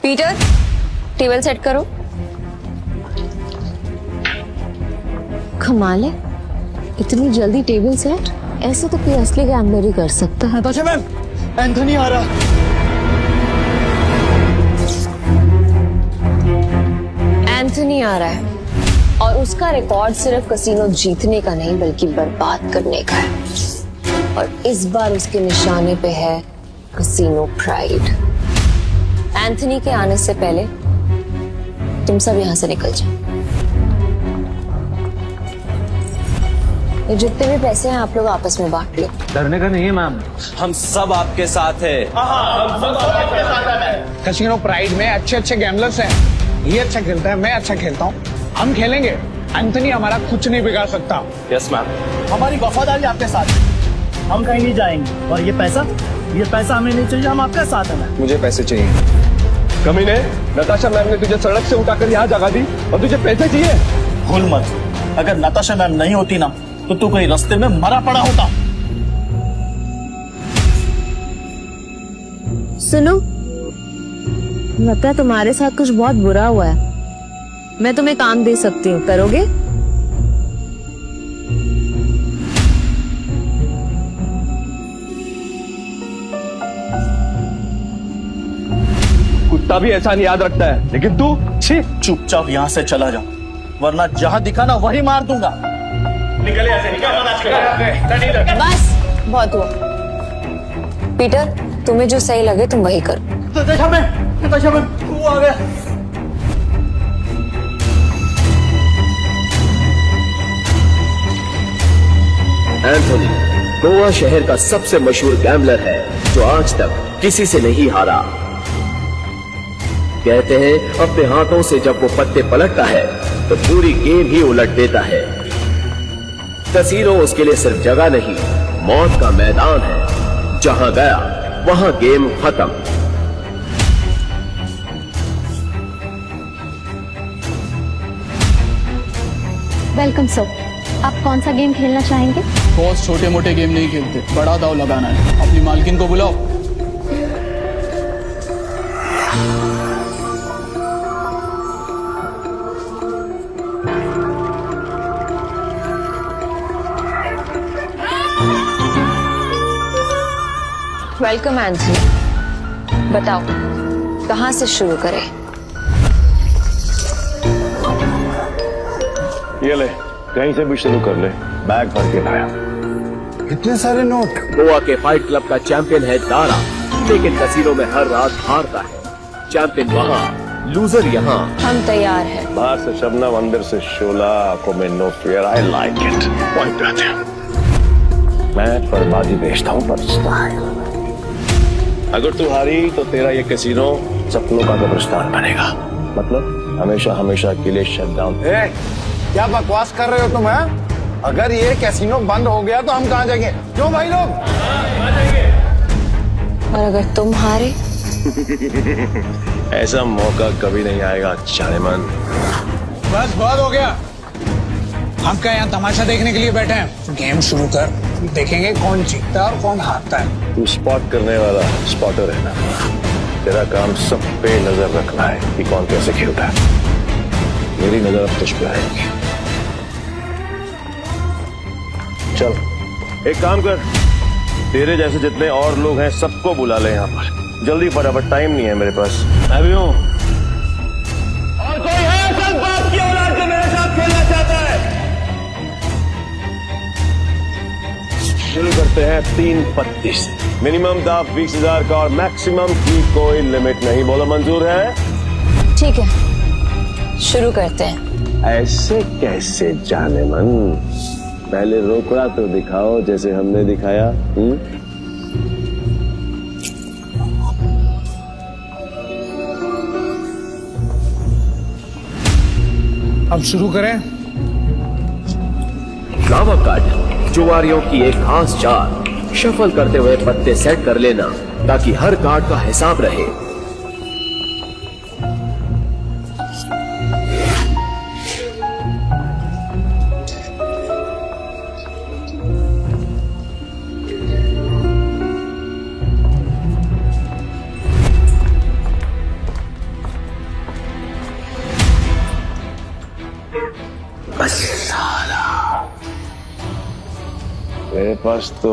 Peter, table set करो। कमाल है, इतनी जल्दी टेबल सेट? ऐसे तो कोई असली गैम्बलर ही कर सकता है। नताशा मैम, एंथनी आ रहा। एंथनी आ रहा है और उसका रिकॉर्ड सिर्फ कसीनो जीतने का नहीं बल्कि बर्बाद करने का है। और इस बार उसके निशाने पे है कसीनो प्राइड। एंथनी के आने से पहले तुम सब यहां से निकल जाओ। ये जितने भी पैसे हैं आप लोग आपस में बांट लो। डरने का नहीं है मैम, हम सब आपके साथ हैं। कसिनो प्राइड में अच्छे अच्छे गैम्बलर्स हैं। ये अच्छा खेलता है, मैं अच्छा खेलता हूँ, हम खेलेंगे। एंथनी हमारा कुछ नहीं बिगाड़ सकता। Yes ma'am. हमारी वफादारी आपके साथ है, हम कहीं नहीं जाएंगे। और ये पैसा हमें नहीं चाहिए, हम आपके साथ हैं। मुझे पैसे चाहिए। कमीने, नताशा मैम ने तुझे सड़क से उठाकर यहाँ जगह दी और तुझे पैसे चाहिए? भूल मत, अगर नताशा मैम नहीं होती ना तो तू कहीं रास्ते में मरा पड़ा होता। सुनो, लगता है तुम्हारे साथ कुछ बहुत बुरा हुआ है। मैं तुम्हें काम दे सकती हूँ, करोगे? कुत्ता भी ऐसा नहीं याद रखता है, लेकिन तू छी। चुपचाप यहाँ से चला जा, वरना जहाँ दिखा ना वही मार दूंगा। निकले ऐसे, निकल। बस बहुत हुआ। पीटर, तुम्हें जो सही लगे तुम वही करो। नताशा मैम, तू आ गया। एंथनी गोवा शहर का सबसे मशहूर गैम्बलर है जो आज तक किसी से नहीं हारा। कहते हैं अपने हाथों से जब वो पत्ते पलटता है तो पूरी गेम ही उलट देता है। कसीनो उसके लिए सिर्फ जगह नहीं, मौत का मैदान है। जहां गया वहां गेम खत्म। वेलकम सर, आप कौन सा गेम खेलना चाहेंगे? बॉस छोटे मोटे गेम नहीं खेलते, बड़ा दाव लगाना है। अपनी मालकिन को बुलाओ। वेलकम एंथनी, बताओ कहां से शुरू करें? ये ले, कहीं से भी शुरू कर ले। बैग भर के लाया। इतने सारे नोट। गोवा के फाइट क्लब का चैंपियन है दारा, लेकिन कसीनो में हर रात हारता है। चैंपियन वहाँ, लूजर यहाँ। हम तैयार हैं। बाहर से शबनम, अंदर से शोला, आंखों में no fear. I like it. Point पे आते हैं। मैं बर्बादी बेचता हूँ पर स्टाइल। अगर तू हारी तो तेरा ये कैसीनो सपनों का कब्रिस्तान बनेगा। मतलब हमेशा हमेशा के लिए शट डाउन। क्या बकवास कर रहे हो तुम? हैं? अगर ये कैसीनो बंद हो गया तो हम कहाँ जाएंगे? क्यों भाई लोग? और अगर तुम हारे? ऐसा मौका कभी नहीं आएगा चारेमन। बस बहुत हो गया। हम क्या यहाँ तमाशा देखने के लिए बैठे हैं? गेम शुरू कर, देखेंगे कौन जीतता है और कौन हारता है। तू स्पॉट करने वाला स्पॉटर है ना। तेरा काम सब पे नजर रखना है कि कौन कैसे खेलता है। मेरी नजर अब तुझ पे आएगी। चल एक काम कर, तेरे जैसे जितने और लोग हैं सबको बुला ले यहाँ पर। जल्दी फटाफट, टाइम नहीं है मेरे पास। मैं भी हूँ। और कोई है सब बाप की औलाद जो मेरे साथ खेलना चाहता है? शुरू करते हैं 3 पत्ती से। मिनिमम दाव 20,000 का और मैक्सिमम की कोई लिमिट नहीं। बोलो मंजूर है? ठीक है, शुरू करते हैं। ऐसे कैसे जाने मन? पहले रोकड़ा तो दिखाओ जैसे हमने दिखाया। अब शुरू करें। गावा कार्ड जुआरियों की एक खास चाल, शफल करते हुए पत्ते सेट कर लेना ताकि हर कार्ड का हिसाब रहे। पास तो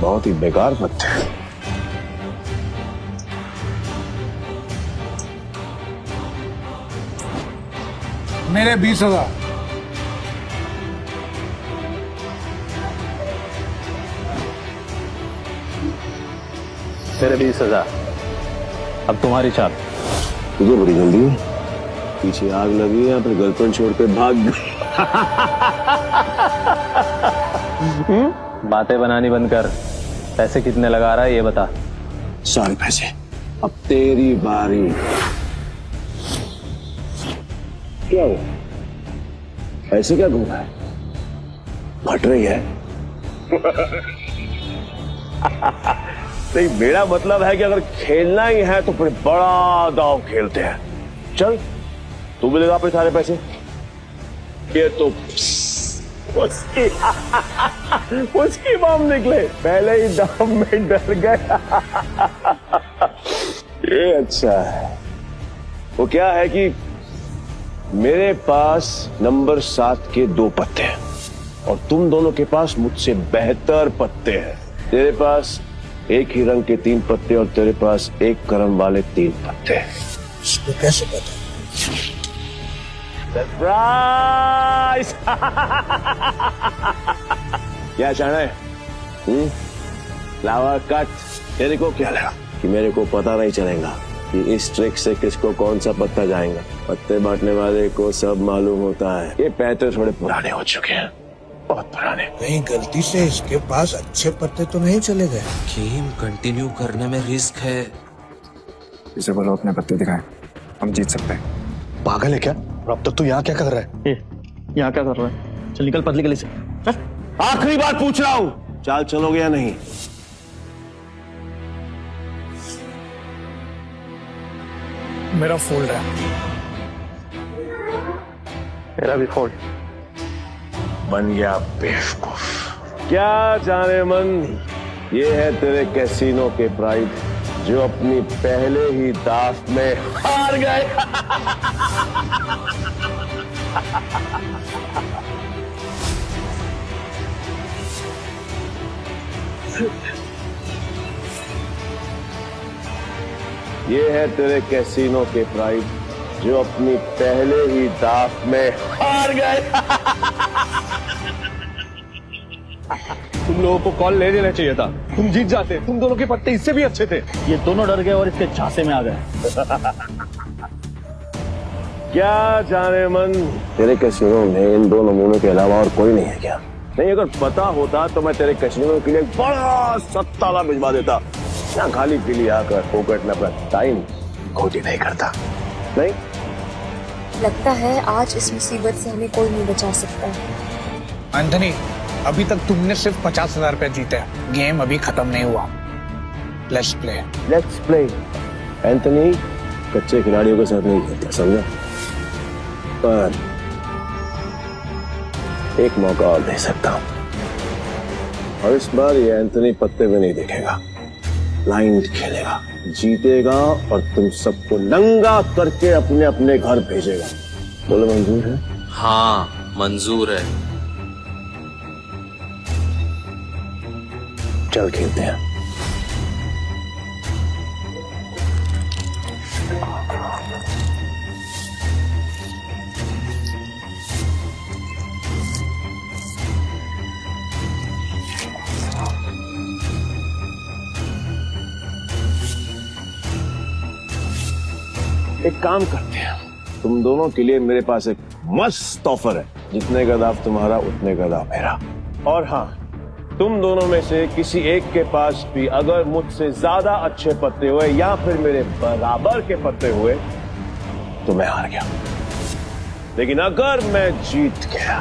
बहुत ही बेकार पत्ते हैं। मेरे 20,000। तेरे 20,000। अब तुम्हारी चाल। तुझे बड़ी जल्दी है, पीछे आग लगी है फिर गर्लफ्रेंड छोड़ के भाग गई। बातें बनानी बंद कर। पैसे कितने लगा रहा है ये बता। सारे पैसे। अब तेरी बारी। क्या हुआ? ऐसे क्या घूम रहा है? फट रही है? नहीं, मेरा मतलब है कि अगर खेलना ही है तो फिर बड़ा दांव खेलते हैं। चल तू भी लगा पे सारे पैसे। ये तो उसकी बम निकले, पहले ही दाम में डर गया। ये अच्छा है। वो क्या है कि मेरे पास नंबर 7 के 2 पत्ते हैं और तुम दोनों के पास मुझसे बेहतर पत्ते हैं। तेरे पास एक ही रंग के 3 पत्ते और तेरे पास एक क्रम वाले 3 पत्ते। इसको कैसे पता? सरप्राइज! क्या चाहना है? Flower cut. तेरे को क्या लगा कि मेरे को पता नहीं चलेगा कि इस ट्रिक से किसको कौन सा पत्ता जाएगा? पत्ते बांटने वाले को सब मालूम होता है। ये पैसे थोड़े पुराने हो चुके हैं, बहुत पुराने। कहीं गलती से इसके पास अच्छे पत्ते तो नहीं चले गए? गेम कंटिन्यू करने में रिस्क है। इसे बोलो अपने पत्ते दिखाएं, हम जीत सकते हैं। पागल है क्या? अब तक तू यहाँ क्या कर रहा है? यहाँ क्या कर रहा है? चल निकल पतली गली से। आखिरी बार पूछ रहा हूँ, चाल चलोगे या नहीं? मेरा फोल्ड है। मेरा भी फोल्ड। बन गया बेवकूफ। क्या जाने मन, ये है तेरे कैसीनो के प्राइड जो अपनी पहले ही दाव में हार गए। ये है तेरे कैसीनो के प्राइड जो अपनी पहले ही दाव में हार गए। तुम लोगों को कॉल ले लेना चाहिए था, तुम जीत जाते। तुम दोनों के पत्ते इससे भी अच्छे थे। ये दोनों डर गए और इसके झांसे में आ गए। क्या जाने मन, तेरे कैसीनो में इन 2 नमूनों के अलावा और कोई नहीं है क्या? नहीं, अगर पता होता तो मैं तेरे कैसीनो के लिए बड़ा सत्ताला भिजवा देता। यहाँ खाली पीली आकर फोकट में अपना टाइम खोटी नहीं करता। नहीं लगता है आज इस मुसीबत से हमें कोई नहीं बचा सकता। एंथनी, अभी तक तुमने सिर्फ 50,000 रुपए जीते हैं। गेम अभी खत्म नहीं हुआ। Let's play. एंथनी कच्चे खिलाड़ियों के साथ नहीं खेलता, समझा? पर एक मौका और दे सकता हूं, और इस बार ये एंथनी पत्ते में नहीं देखेगा, ब्लाइंड खेलेगा, जीतेगा और तुम सबको नंगा करके अपने अपने घर भेजेगा। बोलो मंजूर है? हाँ मंजूर है। चल खेलते हैं। एक काम करते हैं, तुम दोनों के लिए मेरे पास एक मस्त ऑफर है। जितने का दाव तुम्हारा उतने का दाव मेरा। और हाँ, तुम दोनों में से किसी एक के पास भी अगर मुझसे ज्यादा अच्छे पत्ते हुए या फिर मेरे बराबर के पत्ते हुए तो मैं हार गया। लेकिन अगर मैं जीत गया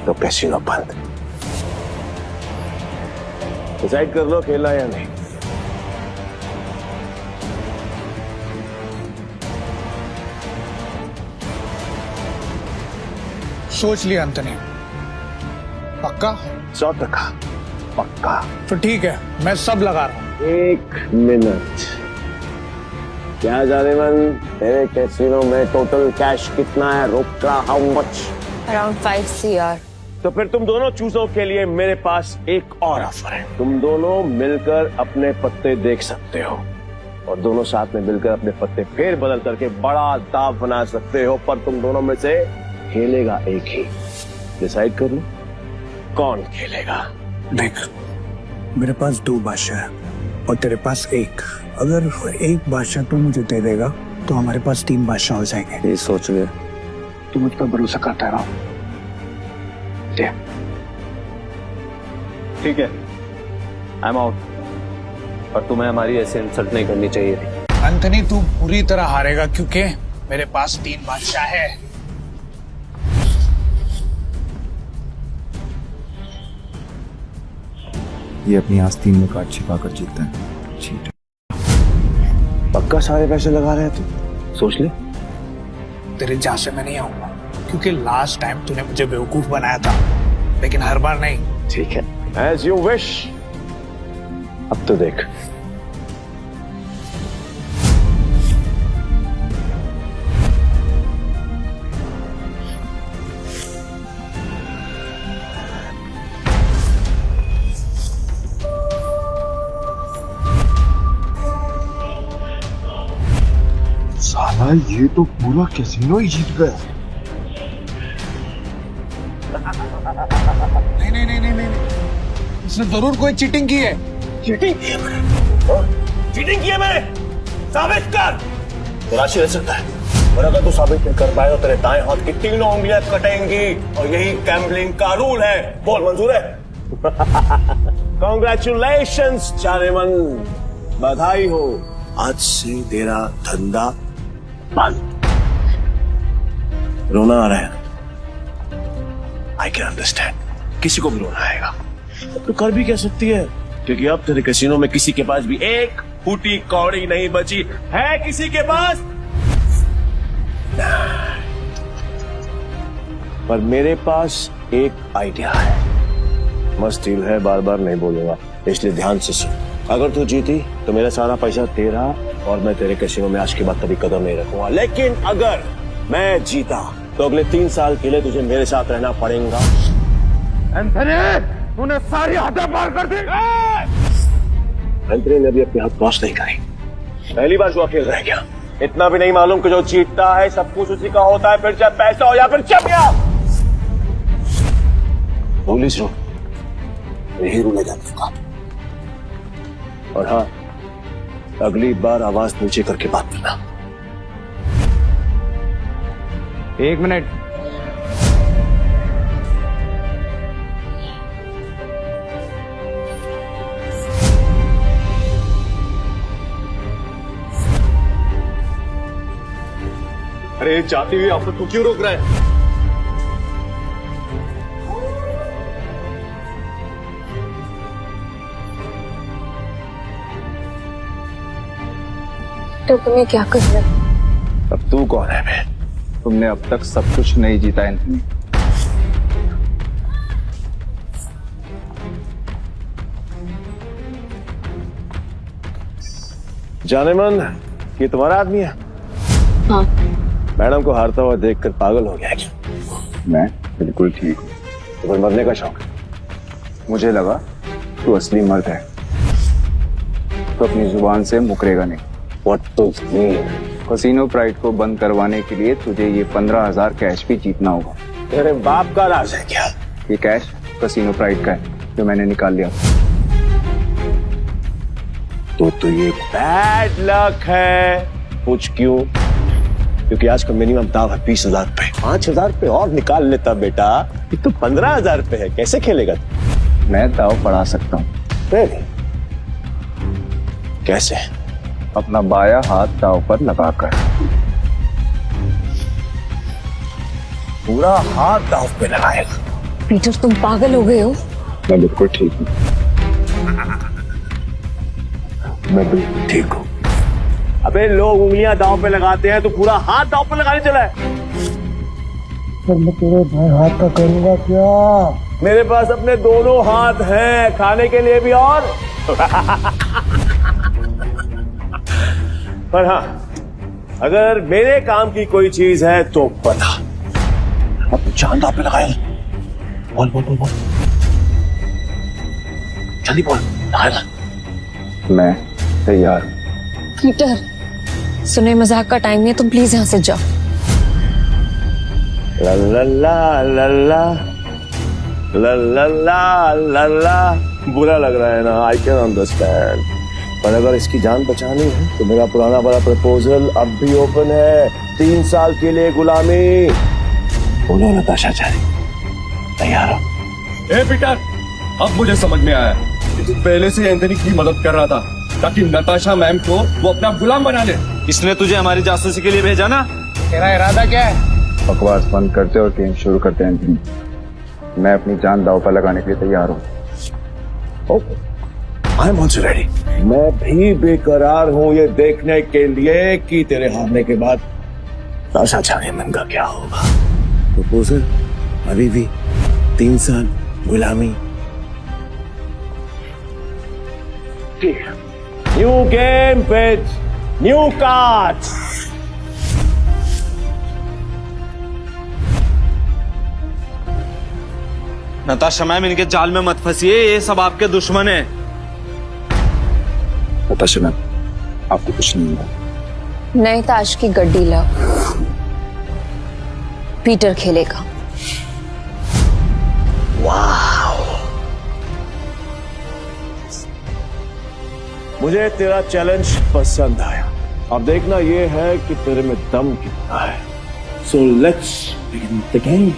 तो कैसीनो बंद। डिसाइड कर लो खेलना या नहीं। सोच लिया एंथनी? पक्का? 100% पक्का। तो ठीक है, मैं सब लगा रहा हूँ। 1 मिनट। क्या जाने मन, तेरे कैसीनो में टोटल कैश कितना है? रोका हाउ मच? Around 5 CR। तो फिर तुम दोनों चूजों के लिए मेरे पास एक और ऑफर है। तुम दोनों मिलकर अपने पत्ते देख सकते हो और दोनों साथ में मिलकर अपने पत्ते फेर बदल करके बड़ा दाव बना सकते हो, पर तुम दोनों में से खेलेगा एक ही। डिसाइड कर लो कौन खेलेगा। देख, मेरे पास 2 बादशाह है और तेरे पास 1। अगर 1 बादशाह तू मुझे दे देगा तो हमारे पास 3 बादशाह हो जाएंगे। ये सोच ले। तू मुझ पर भरोसा करता है ना? ठीक है, आई एम आउट। और तुम्हें हमारी ऐसे इंसल्ट नहीं करनी चाहिए थी। एंथनी, तू पूरी तरह हारेगा क्योंकि मेरे पास 3 बादशाह है। ये अपनी आस्तीन में काट छिपा कर जीतता है। चीट। पक्का सारे पैसे लगा रहे तू? सोच ले। तेरे जहां से मैं नहीं आऊंगा क्योंकि लास्ट टाइम तूने मुझे बेवकूफ बनाया था, लेकिन हर बार नहीं। ठीक है, एज यू विश। अब तो देख। साला ये तो पूरा कैसीनो ही जीत गया। नहीं, इसने जरूर कोई चीटिंग की है। चीटिंग की है मैंने? साबित कर। तो राशि रह सकता है, और अगर तू साबित नहीं कर पाए तो तेरे दाएं हाथ की 3 उंगलियां कटेंगी, और यही गैम्बलिंग का रूल है। बोल, मंजूर है? कॉन्ग्रेचुलेशंस चारेमन, बधाई हो। आज से तेरा धंधा बंद। रोना आ रहा है? आई कैन अंडरस्टैंड, किसी को भी रोना आएगा। तो कर भी कह सकती है, क्योंकि अब तेरे कैसीनो में किसी के पास भी एक फूटी कौड़ी नहीं बची है। किसी के पास? पर मेरे पास एक आइडिया है। मस्त डील है, बार बार नहीं बोलूंगा, इसलिए ध्यान से सुन। अगर तू जीती तो मेरा सारा पैसा तेरा, और मैं तेरे कैसीनो में आज के बाद कभी कदम नहीं रखूंगा। लेकिन अगर मैं जीता तो अगले 3 साल के लिए तुझे मेरे साथ रहना पड़ेगा। एंथनी, तूने सारी हदें पार कर दी। एंथनी ने अभी अपनी हाथ वॉश नहीं करी। पहली बार जुआ खेल रहा है क्या? इतना भी नहीं मालूम कि जो जीतता है सब कुछ उसी का होता है, फिर चाहे पैसा हो या फिर चमिया। पुलिस रो यही रूल है का। और हाँ, अगली बार आवाज नीचे करके बात करना। 1 मिनट। अरे जाती हुई आफत को क्यों रोक रहा है? तो तुम्हें क्या कर रहे? अब तू कौन है बे? तुमने अब तक सब कुछ नहीं जीता एंथनी। जाने मन, ये तुम्हारा आदमी है? हाँ। मैडम को हारता हुआ देखकर पागल हो गया क्या? मैं बिल्कुल ठीक हूँ। तो फिर मरने का शौक? मुझे लगा तू असली मर्द है तो अपनी जुबान से मुकरेगा नहीं। What does mean? Casino pride को बंद करवाने के लिए तुझे ये 15,000 कैश भी जीतना होगा। तेरे बाप का राज है क्या? ये कैश कैसीनो प्राइड का है जो मैंने निकाल लिया। तो ये बैड लक है। पूछ क्यों? क्योंकि आज का मिनिमम दाव है 20,000 पे। 5,000 पे और निकाल लेता बेटा। ये तो 15,000 पे है, कैसे खेलेगा? मैं दाव बढ़ा सकता हूँ। कैसे? अपना बाया हाथ दाव पर लगाकर। पूरा हाथ दाव पे लगाएगा? पीटर, तुम पागल हो गए हो? मैं बिल्कुल ठीक हूँ। मैं बिल्कुल ठीक हूँ। अबे लोग उंगलियां दाव पे लगाते हैं, तो पूरा हाथ दाव पे लगाने चला है। पर मैं तेरे भाई हाथ का करूंगा क्या? मेरे पास अपने दोनों हाथ हैं, खाने के लिए भी और पर हाँ, अगर मेरे काम की कोई चीज है तो बता। अब जान दाव पे लगाए। बोल बोल बोल बोल, जल्दी बोल। मैं तैयार हूं। पीटर, सुने मजाक का टाइम नहीं है, तुम प्लीज यहाँ से जाओ। ला ला ला ला ला ला ला ला ला ला। बुरा लग रहा है ना, आई कैन अंडरस्टैंड, पर अगर इसकी जान बचानी है तो मेरा पुराना बड़ा प्रपोजल अब भी ओपन है। 3 साल के लिए गुलामी। बोलो नताशा चारी, तैयार हो? ए पीटर, अब मुझे समझ में आया कि तू पहले से एंथनी की मदद कर रहा था ताकि नताशा मैम को वो अपना गुलाम बना ले। इसने तुझे हमारी जासूसी के लिए भेजा ना? तेरा इरादा क्या है? बकवास बंद करते और गेम शुरू करते हैं एंथनी। मैं अपनी जान दांव पर लगाने के लिए तैयार हूँ। I am also ready. मैं भी बेकरार हूँ ये देखने के लिए कि तेरे हारने के बाद नताशा चारी मन का क्या होगा। प्रपोजल अभी भी 3 साल गुलामी। ठीक है, new game pitch, new cards. Natasha ma'am, इनके जाल में मत फंसिए, ये सब आपके दुश्मन है। नताशा मैम, आपको कुछ नहीं होगा। नए ताश की गड्डी लाओ, पीटर खेलेगा। मुझे तेरा चैलेंज पसंद आया। अब देखना ये है कि तेरे में दम कितना है। So let's begin the game.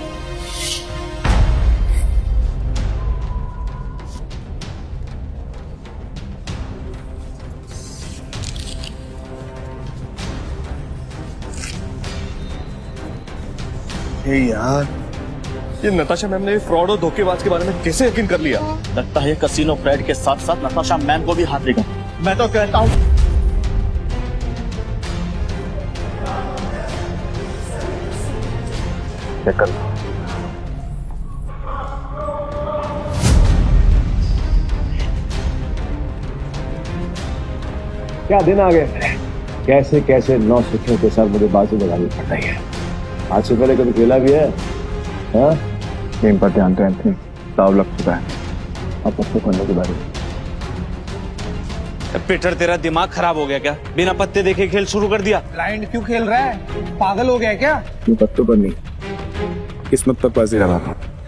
यार, ये नताशा मैम ने फ्रॉड और धोखेबाज के बारे में कैसे यकीन कर लिया? लगता है कसिनो फ्रेड के साथ साथ नताशा मैम को भी हाथ देगा। मैं तो कहता हूँ क्या दिन आ गए। कैसे कैसे 9 सिक्कों के साथ मुझे बाजी लगानी पड़ रही है। आज से पहले कभी खेला भी है? हाँ? गेम पर ध्यान दो एंथनी, दाव लग चुका है। अब पत्ते खोलने के बारे में। पीटर, तेरा दिमाग खराब हो गया क्या? बिना पत्ते देखे खेल शुरू कर दिया। ब्लाइंड क्यों खेल रहा है? पागल हो गया क्या? ये पत्तों पर नहीं, किस्मत पर बाजी लगा।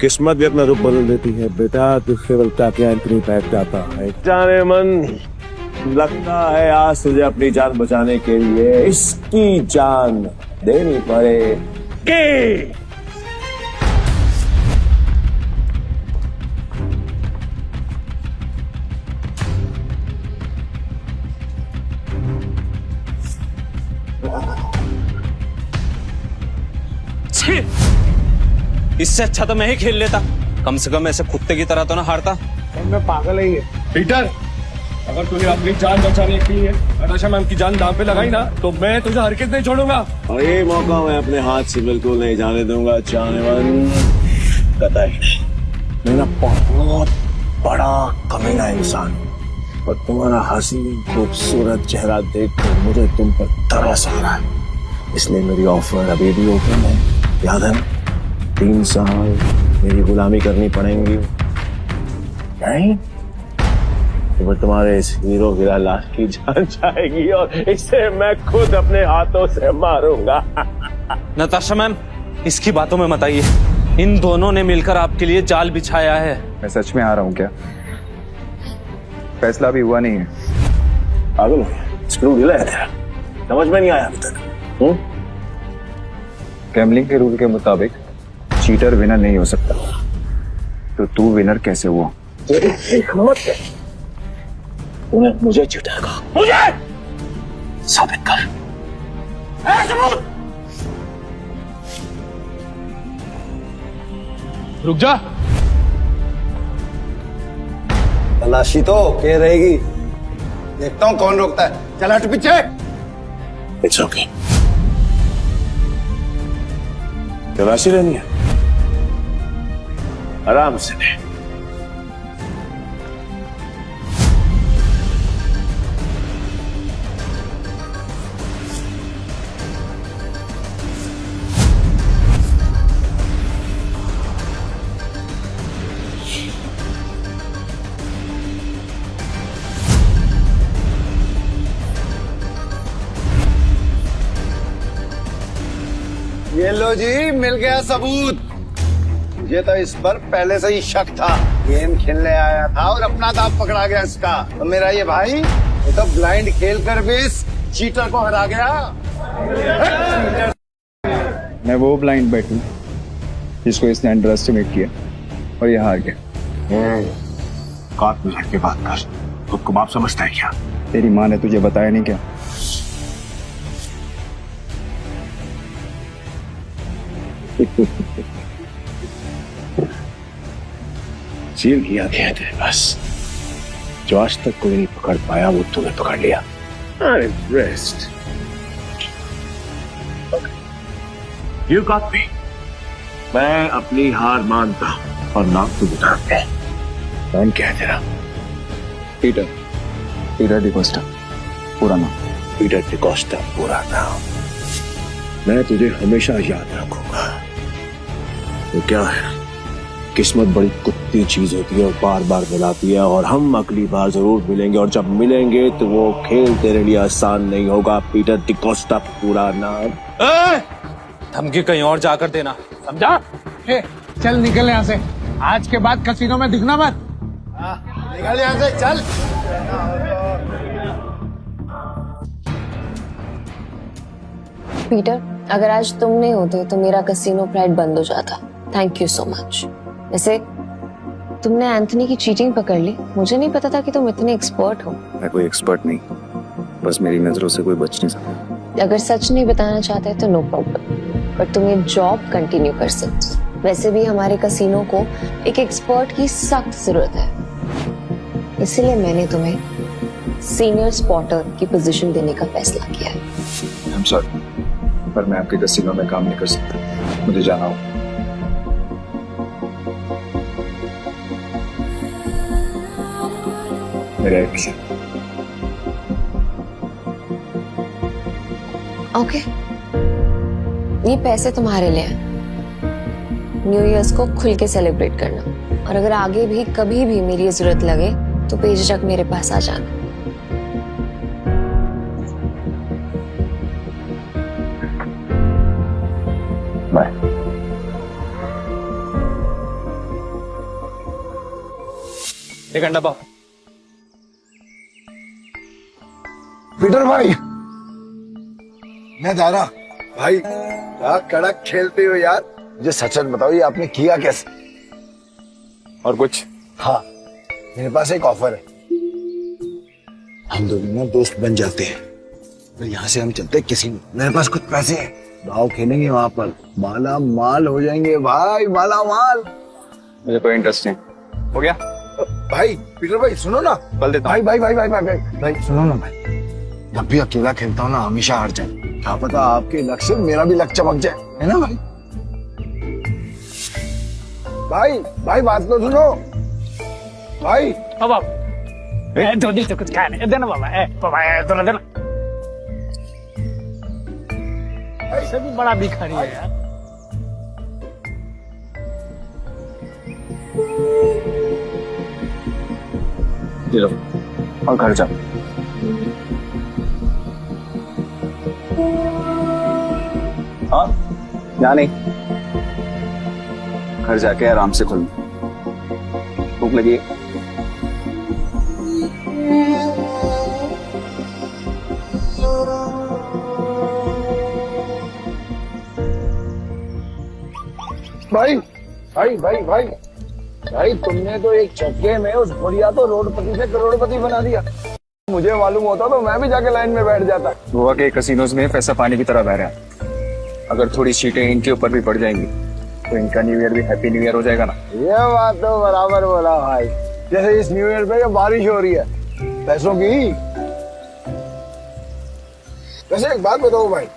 किस्मत भी अपना रूप बदल देती है बेटा, तू केवल ताकि एंथनी बैठ जाता है। जाने मन, लगता है आज तुझे अपनी जान बचाने के लिए इसकी जान देनी पड़ेगी। इससे अच्छा तो मैं ही खेल लेता, कम से कम ऐसे कुत्ते की तरह तो ना हारता। मैं पागल ही है। पीटर, अगर तूने अपनी जान बचाने के लिए नताशा मैम की जान दांव पे लगाई ना, तो मैं तुझे हरकत नहीं छोड़ूंगा। और ये मौका मैं अपने हाथ से बिल्कुल नहीं जाने दूंगा। जाने मन, कतई नहीं। मैं ना बहुत बड़ा कमीना इंसान हूं, और तुम्हारा हसीन खूबसूरत चेहरा देखकर मुझे तुम पर तरस आ रहा है। इसलिए मेरी ऑफर अभी भी ओपन है। याद है, 3 साल मेरी गुलामी करनी पड़ेंगी। नहीं तो तुम्हारे इस हीरो गिरा लाश की जान जाएगी और इसे मैं खुद अपने हाथों से मारूंगा। नताशा मैम, इसकी बातों में मत आइए। इन दोनों ने मिलकर आपके लिए जाल बिछाया है। मैं सच में आ रहा हूँ क्या? फैसला भी हुआ नहीं है। पागल हो गया? स्क्रू ढीला है तेरा, समझ में नहीं आया अभी तक। गैम्बलिंग के रूल के मुताबिक चीटर विनर नहीं हो सकता, तो तू विनर कैसे हुआ? हिम्मत है तूने मुझे चीटर कहा? मुझे साबित कर। सबूत। रुक जा। तलाशी तो के रहेगी, देखता हूँ कौन रोकता है। चल हट पीछे। It's okay. तलाशी लेनी है, आराम से ले। ये लो जी, मिल गया सबूत। मुझे तो इस पर पहले से ही शक था। गेम खेलने आया था और अपना दांव पकड़ा गया इसका। तो मेरा ये भाई ये तो ब्लाइंड खेल कर भी इस चीटर को हरा गया। मैं वो ब्लाइंड बैट हूँ जिसको इसने अंडर एस्टिमेट किया और ये हार गया। काट मिनट के बात कर, खुद को बाप समझता है क्या? तेरी माँ ने तुझे बताया नहीं क्या? सील किया गया थे बस, जो आज तक कोई नहीं पकड़ पाया वो तुम्हें पकड़ लिया। I'm impressed. You got me. मैं अपनी हार मानता हूं और नाम तो बताते हैं। नाम क्या है तेरा? पीटर डिकोस्टा पूरा नाम। पीटर डिकोस्टा पूरा नाम। मैं तुझे हमेशा याद रखूंगा। वो क्या है, किस्मत बड़ी कुत्ती चीज होती है और बार बार मिलाती है, और हम अगली बार जरूर मिलेंगे, और जब मिलेंगे तो वो खेल तेरे लिए आसान नहीं होगा। पीटर डिकोस्टा पूरा नाम। धमकी कहीं और जाकर देना, समझा? चल निकल यहाँ से, आज के बाद कसीनो में दिखना मत। निकल यहाँ से, चल। पीटर, अगर आज तुम नहीं होते तो मेरा कसीनो प्राइड बंद हो जाता। Thank you so much. वैसे तुमने एंथनी की चीटिंग पकड़ ली, मुझे नहीं पता था कि तुम इतने एक्सपर्ट हो। मैं कोई एक्सपर्ट नहीं, बस मेरी नजरों से कोई बच नहीं सकता। अगर सच नहीं बताना चाहते तो नो प्रॉब्लम, पर तुम ये जॉब कंटिन्यू कर सकते हो। वैसे भी हमारे कसीनो को एक एक्सपर्ट की सख्त जरूरत है, इसलिए मैंने तुम्हें सीनियर स्पॉटर की पोजीशन देने का फैसला किया है। I'm sorry, पर मैं आपके कसीनो में काम नहीं कर सकता, मुझे जाना हो। मेरा एक से। ओके, ये पैसे तुम्हारे लिए हैं। न्यू ईयर्स को खुल के सेलिब्रेट करना, और अगर आगे भी कभी भी मेरी जरूरत लगे तो बेझिझक मेरे पास आ जाना। बाय। एक घंटा पाओ। पीटर भाई, मैं जा रहा। भाई क्या कड़क खेलते हो यार। मुझे सच सच बताओ, ये आपने किया कैसे? और कुछ? हाँ, मेरे पास एक ऑफर है। हम दोनों ना दोस्त बन जाते हैं, तो यहाँ से हम चलते हैं किसी में। मेरे पास कुछ पैसे हैं, दाव खेलेंगे वहां पर, माला माल हो जाएंगे भाई, माला माल। मुझे कोई इंटरेस्ट नहीं। हो गया? भाई पीटर भाई सुनो ना। कल देता भाई भाई भाई भाई भाई भाई भाई सुनो ना भाई, जब भी अकेला खेलता हूँ ना हमेशा हार जाए। क्या पता आपके लक से मेरा भी लक चमक जाए, है ना भाई? भाई भाई बात तो सुनो भाई। बाबा तो कुछ खा नहीं देना बाबा, बाबा तो देना। ऐसे भी बड़ा भिखारी है यार। ये लो, और घर जा। हाँ, यहाँ नहीं, घर जाके आराम से खुल। भूख लगी? भाई भाई भाई भाई भाई तुमने तो एक चक्के में उस बुढ़िया तो रोडपति से करोड़पति बना दिया। मुझे मालूम होता तो मैं भी जाके लाइन में बैठ जाता। गोवा के कसिनोज में पैसा पानी की तरह बह रहा है। अगर थोड़ी सीटें इनके ऊपर भी पड़ जाएंगी तो इनका न्यू ईयर भी हैप्पी न्यू ईयर हो जाएगा ना। ये बात तो बराबर बोला भाई। जैसे इस न्यू ईयर पे जो बारिश हो रही है पैसों की। वैसे एक बात बताओ भाई,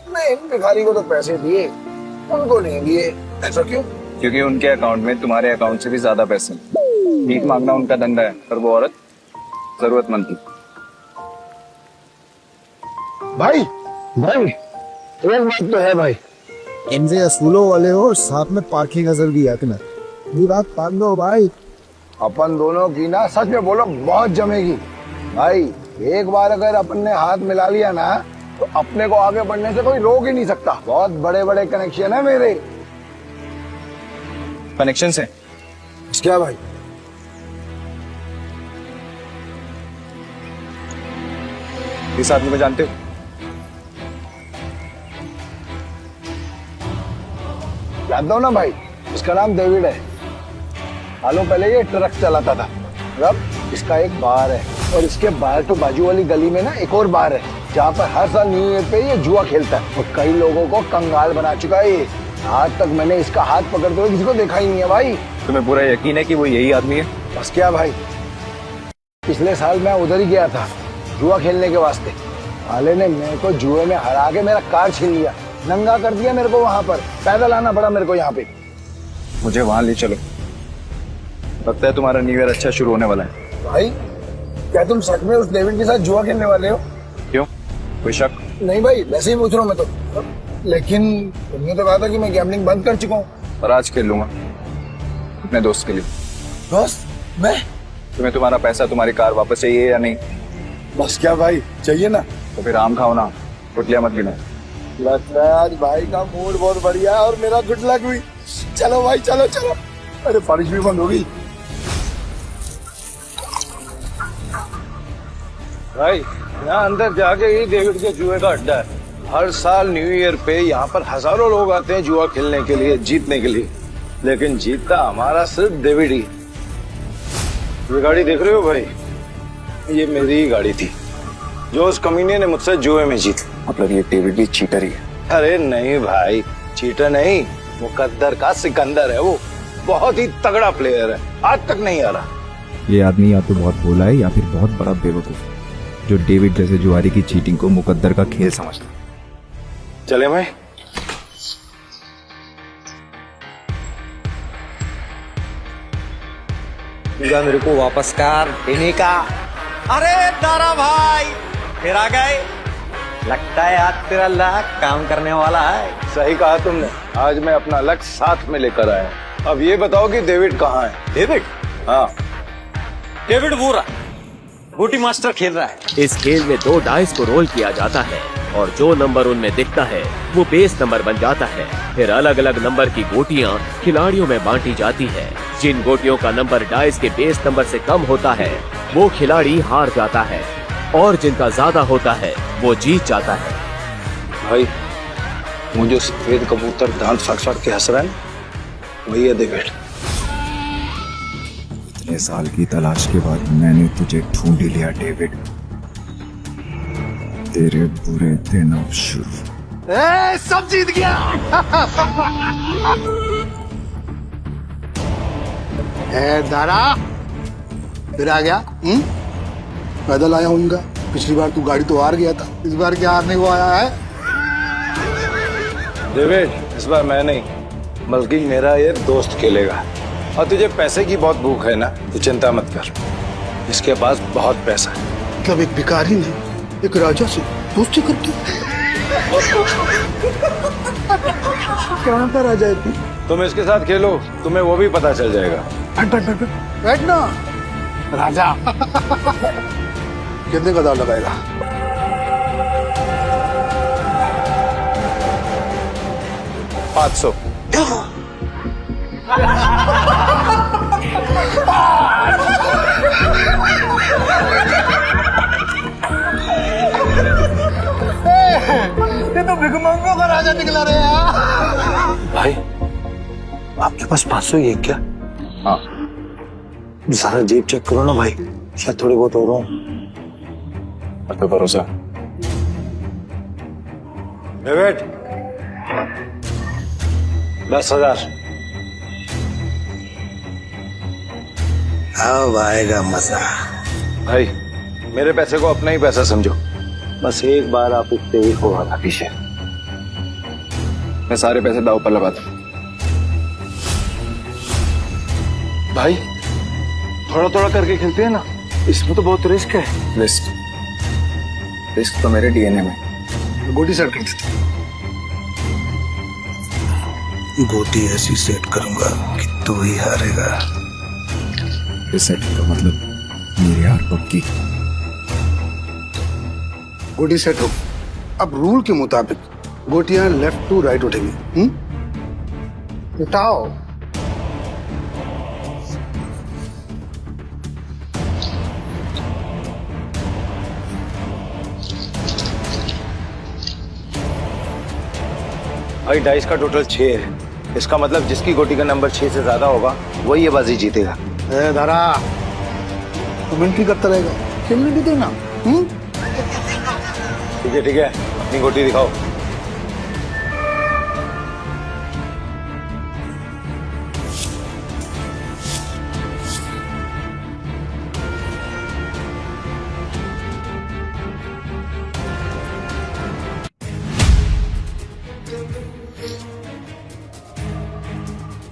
मैं इन भिखारी को तो पैसे दिए, उनको नहीं दिए, ऐसा क्यों? क्योंकि उनके अकाउंट में तुम्हारे अकाउंट से भी ज्यादा पैसे। भीख मांगना उनका धंधा है, पर वो औरत जरूरतमंद थी। भाई भाई एक बात तो है भाई, इनसे असूलों वाले हो और साथ में पार्किंग अजर भी है तुम्हें। ये बात मान लो भाई, अपन दोनों की ना सच में बोलो बहुत जमेगी भाई। एक बार अगर अपन ने हाथ मिला लिया ना तो अपने को आगे बढ़ने से कोई रोक ही नहीं सकता। बहुत बड़े बड़े कनेक्शन है मेरे। कनेक्शन से क्या भाई? इस आदमी को जानते हो? जानता हूँ ना भाई, इसका नाम डेविड है। सालों पहले ये ट्रक चलाता था। अब इसका एक बार है और इसके बाहर तो बाजू वाली गली में ना एक और बार है जहाँ पर हर साल न्यू ईयर पे ये जुआ खेलता है और कई लोगों को कंगाल बना चुका है ये। आज तक मैंने इसका हाथ पकड़ते हुए किसी को देखा ही नहीं है भाई। तुम्हें पूरा यकीन है कि वो यही आदमी है? बस क्या भाई, पिछले साल मैं उधर ही गया था जुआ खेलने के वास्ते। साले ने मेरे को जुए में हरा के मेरा कार छीन लिया, नंगा कर दिया मेरे को। वहां पर पैदल आना पड़ा मेरे को यहाँ पे। मुझे वहां ले चलो, लगता है तुम्हारा न्यू ईयर अच्छा शुरू होने वाला है। भाई क्या तुम सच में उस डेविड के साथ जुआ खेलने वाले हो? क्यों, कोई शक? नहीं भाई, वैसे ही पूछ रहा हूँ मैं तो। लेकिन तुमने तो कहा था कि मैं गैम्बलिंग बंद कर चुका हूँ। पर आज खेल लूंगा अपने दोस्त के लिए। दोस्त? मैं? तुम्हें तुम्हारा पैसा, तुम्हारी कार वापस चाहिए या नहीं? बस क्या भाई, चाहिए ना। तो फिर आम खाओ ना, कुटलिया मत गिनो। लगता है आज भाई का मूड बहुत बढ़िया है और मेरा गुड लक हुई। चलो भाई, चलो चलो। अरे बारिश भी बंद हो गई। भाई यहाँ अंदर जाके ही डेविड के जुए का अड्डा है। हर साल न्यू ईयर पे यहाँ पर हजारों लोग आते हैं जुआ खेलने के लिए, जीतने के लिए। लेकिन जीतता हमारा सिर्फ डेविड ही। ये गाड़ी देख रहे हो भाई, ये मेरी ही गाड़ी थी जो उस कमीने ने मुझसे जुए में जीती। मतलब ये डेविड भी चीटर ही है? अरे नहीं भाई, चीटर नहीं, मुकद्दर का सिकंदर है वो। बहुत ही तगड़ा प्लेयर है, आज तक नहीं आ रहा। ये आदमी या तो बहुत भोला है या फिर बहुत बड़ा बेवकूफ जो डेविड जैसे जुआरी की चीटिंग को मुकद्दर का खेल समझता है। चले भाई। मेरे को वापस कर देने का। अरे दारा भाई फिर आ गए, लगता है आज तेरा लक काम करने वाला है। सही कहा तुमने, आज मैं अपना लक साथ में लेकर आया। अब ये बताओ कि डेविड कहाँ है? डेविड? हाँ, डेविड वो रहा, बूटी मास्टर खेल रहा है। इस खेल में 2 डाइस को रोल किया जाता है और जो नंबर उनमें दिखता है वो बेस नंबर बन जाता है। फिर अलग अलग नंबर की गोटियां खिलाड़ियों में बांटी जाती है। जिन गोटियों का नंबर डाइस के बेस नंबर से कम होता है वो खिलाड़ी हार जाता है और जिनका ज्यादा होता है वो जीत जाता है। भाई वो जो सफेद कबूतर दांत फाड़ के हंस रहा है ना, वही है डेविड। इतने साल की तलाश के बाद मैंने तुझे ढूंढ ही लिया डेविड। तेरे बुरे दिन अब शुरू। सब जीत गया। दारा फिर आ गया। पैदल आया हूँ इनका। पिछली बार तू गाड़ी तो हार गया था, इस बार क्या हारने को आया है? डेविड, इस बार मैं नहीं बल्कि मेरा ये दोस्त खेलेगा। और तुझे पैसे की बहुत भूख है ना, तो चिंता मत कर, इसके पास बहुत पैसा है। मतलब एक भिखारी ने एक राजा से दोस्ती करती। कहाँ का राजा है तू? तुम इसके साथ खेलो, तुम्हें वो भी पता चल जाएगा। बैठ ना राजा। कितने का दाव लगाएगा? $500। ये तो भिखमंगों का राजा निकला रे यार। भाई आपके पास 500 ही है क्या? हाँ। सारा जेब चेक करो ना भाई, शायद थोड़े बहुत हो रहा हूँ। तो भरोसा। डेविड 10,000। अब आएगा मजा। भाई मेरे पैसे को अपना ही पैसा समझो, बस एक बार आप इस डेविड को हरा पीछे। मैं सारे पैसे दाव पर लगाता हूँ। भाई थोड़ा थोड़ा करके खेलते हैं ना, इसमें तो बहुत रिस्क है। रिस्क तो मेरे डीएनए में। गोटी सेट कर देते। गोटी ऐसी सेट करूंगा कि तू ही हारेगा। इस सेट का मतलब मेरी हार पक्की। गोटी सेट हो, अब रूल के मुताबिक गोटियां लेफ्ट टू राइट उठेंगी। उठाओ। भाई डाइस का टोटल 6 है। इसका मतलब जिसकी गोटी का नंबर 6 से ज्यादा होगा वही ये बाजी जीतेगा। दारा कमेंट्री करता रहेगा, खेलने भी देना। ठीक है अपनी गोटी दिखाओ।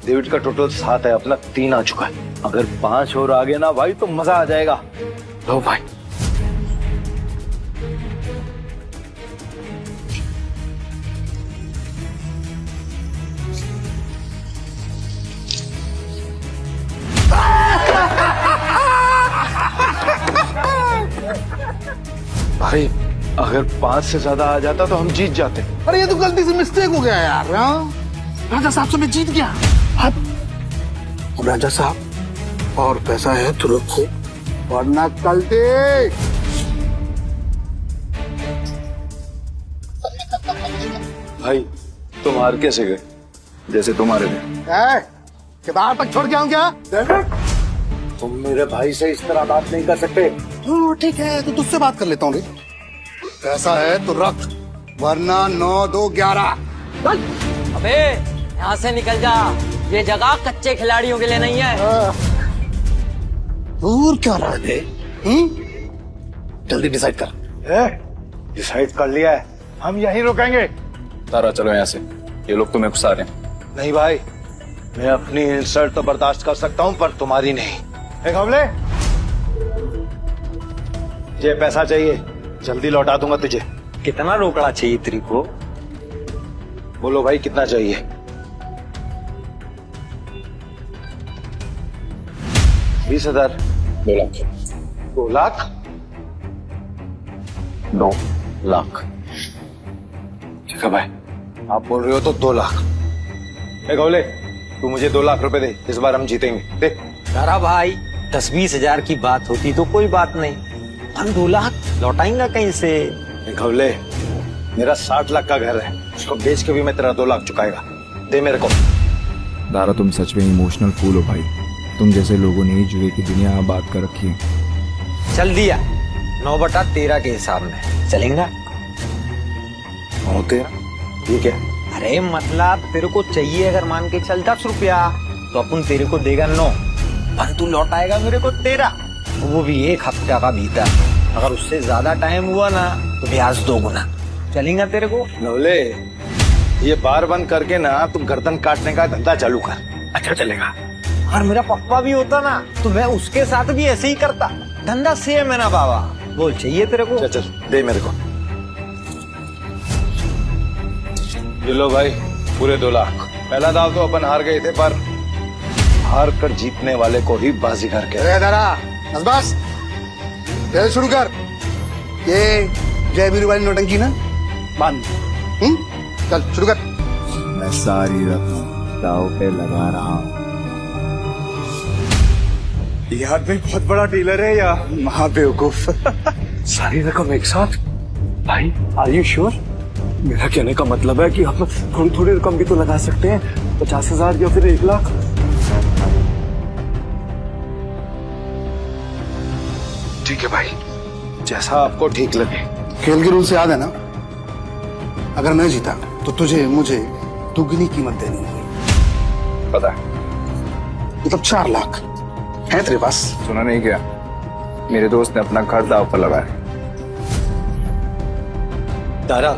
डेविड का टोटल 7 है, अपना 3 आ चुका है। अगर 5 और आ गया ना भाई तो मजा आ जाएगा। लो भाई भाई अगर 5 से ज्यादा आ जाता तो हम जीत जाते। अरे ये तो गलती से मिस्टेक हो गया यार। राजा साहब से मैं जीत गया। अब राजा साहब और पैसा है तो रखो, वरना कल दे। भाई तुम हार कैसे गए? जैसे तुम्हारे में। किताब तक छोड़ के आऊं क्या? तुम मेरे भाई से इस तरह बात नहीं कर सकते। ठीक है तो तुझसे बात कर लेता हूँ। पैसा है तो रख, वरना 9, 2, 11। अबे यहाँ से निकल जा, ये जगह कच्चे खिलाड़ियों के लिए नहीं है। दूर क्या रहा है? जल्दी डिसाइड कर। डिसाइड कर लिया है, हम यहीं रुकेंगे। तारा चलो यहाँ से, ये लोग तुम्हें घुसा रहे हैं। नहीं भाई, मैं अपनी इंसल्ट तो बर्दाश्त कर सकता हूँ पर तुम्हारी नहीं। एक हमले, ये पैसा चाहिए, जल्दी लौटा दूंगा तुझे। कितना रोकड़ा चाहिए तेरे को? बोलो भाई कितना चाहिए? 20,000। 2 लाख। 2 लाख? 2 लाख। ठीक है भाई, आप बोल रहे हो तो 2 लाख। एक हमले, तू मुझे 2 लाख रुपए दे, इस बार हम जीतेंगे। दे। तारा भाई 10-20 हजार की बात होती तो कोई बात नहीं, हम 2 लाख लौटाएंगे कहीं से? एक हमले, मेरा 60 लाख का घर है, उसको बेच के भी मैं तेरा 2 लाख चुकाएगा। दे मेरे को। दारा तुम सच में इमोशनल फूल हो भाई। तुम जैसे लोगों ने ही जुए की दुनिया आबाद कर रखी है। चल दिया, 9/13 के हिसाब में चलेगा। होते ठीक है। अरे मतलब तेरे को चाहिए अगर मान के चल 10 रुपया तो अपन तेरे को देगा 9, पर तू लौटाएगा मेरे को 13, वो भी 1 हफ्ता का भीतर। अगर उससे ज्यादा टाइम हुआ ना तो ब्याज 2 गुना। चलेगा तेरे को? नवले, ये बार बंद करके ना तुम गर्दन काटने का धंधा चालू कर। अच्छा चलेगा। और मेरा पप्पा भी होता ना तो मैं उसके साथ भी ऐसे ही करता। धंधा सेम है ना बाबा। बोल चाहिए तेरे को? चल दे मेरे को। ये लो भाई, पूरे 2 लाख। पहला दाव तो अपन हार गए थे, पर हार कर जीतने वाले को ही बाजीगर कहते हैं। दारा बस खेल शुरू कर। ये जय बीरू वाली नोटंकी ना बंद। चल शुरू कर। मैं सारी रकम दाव पे लगा रहा हूँ। ये आदमी बहुत बड़ा डीलर है या महाबेवकूफ? सारी रकम एक साथ? भाई आर यू श्योर? मेरा कहने का मतलब है कि हम थोड़ी थोड़ी रकम भी तो लगा सकते हैं, 50,000 या फिर 1 लाख। ठीक है भाई, जैसा आपको ठीक लगे। खेल के रूल से याद है ना, अगर मैं जीता तो तुझे मुझे दुगनी कीमत देनी होगी। पता है, मतलब 4 लाख है तेरे पास? सुना नहीं क्या? मेरे दोस्त ने अपना घर दाव पर लगाया। तारा,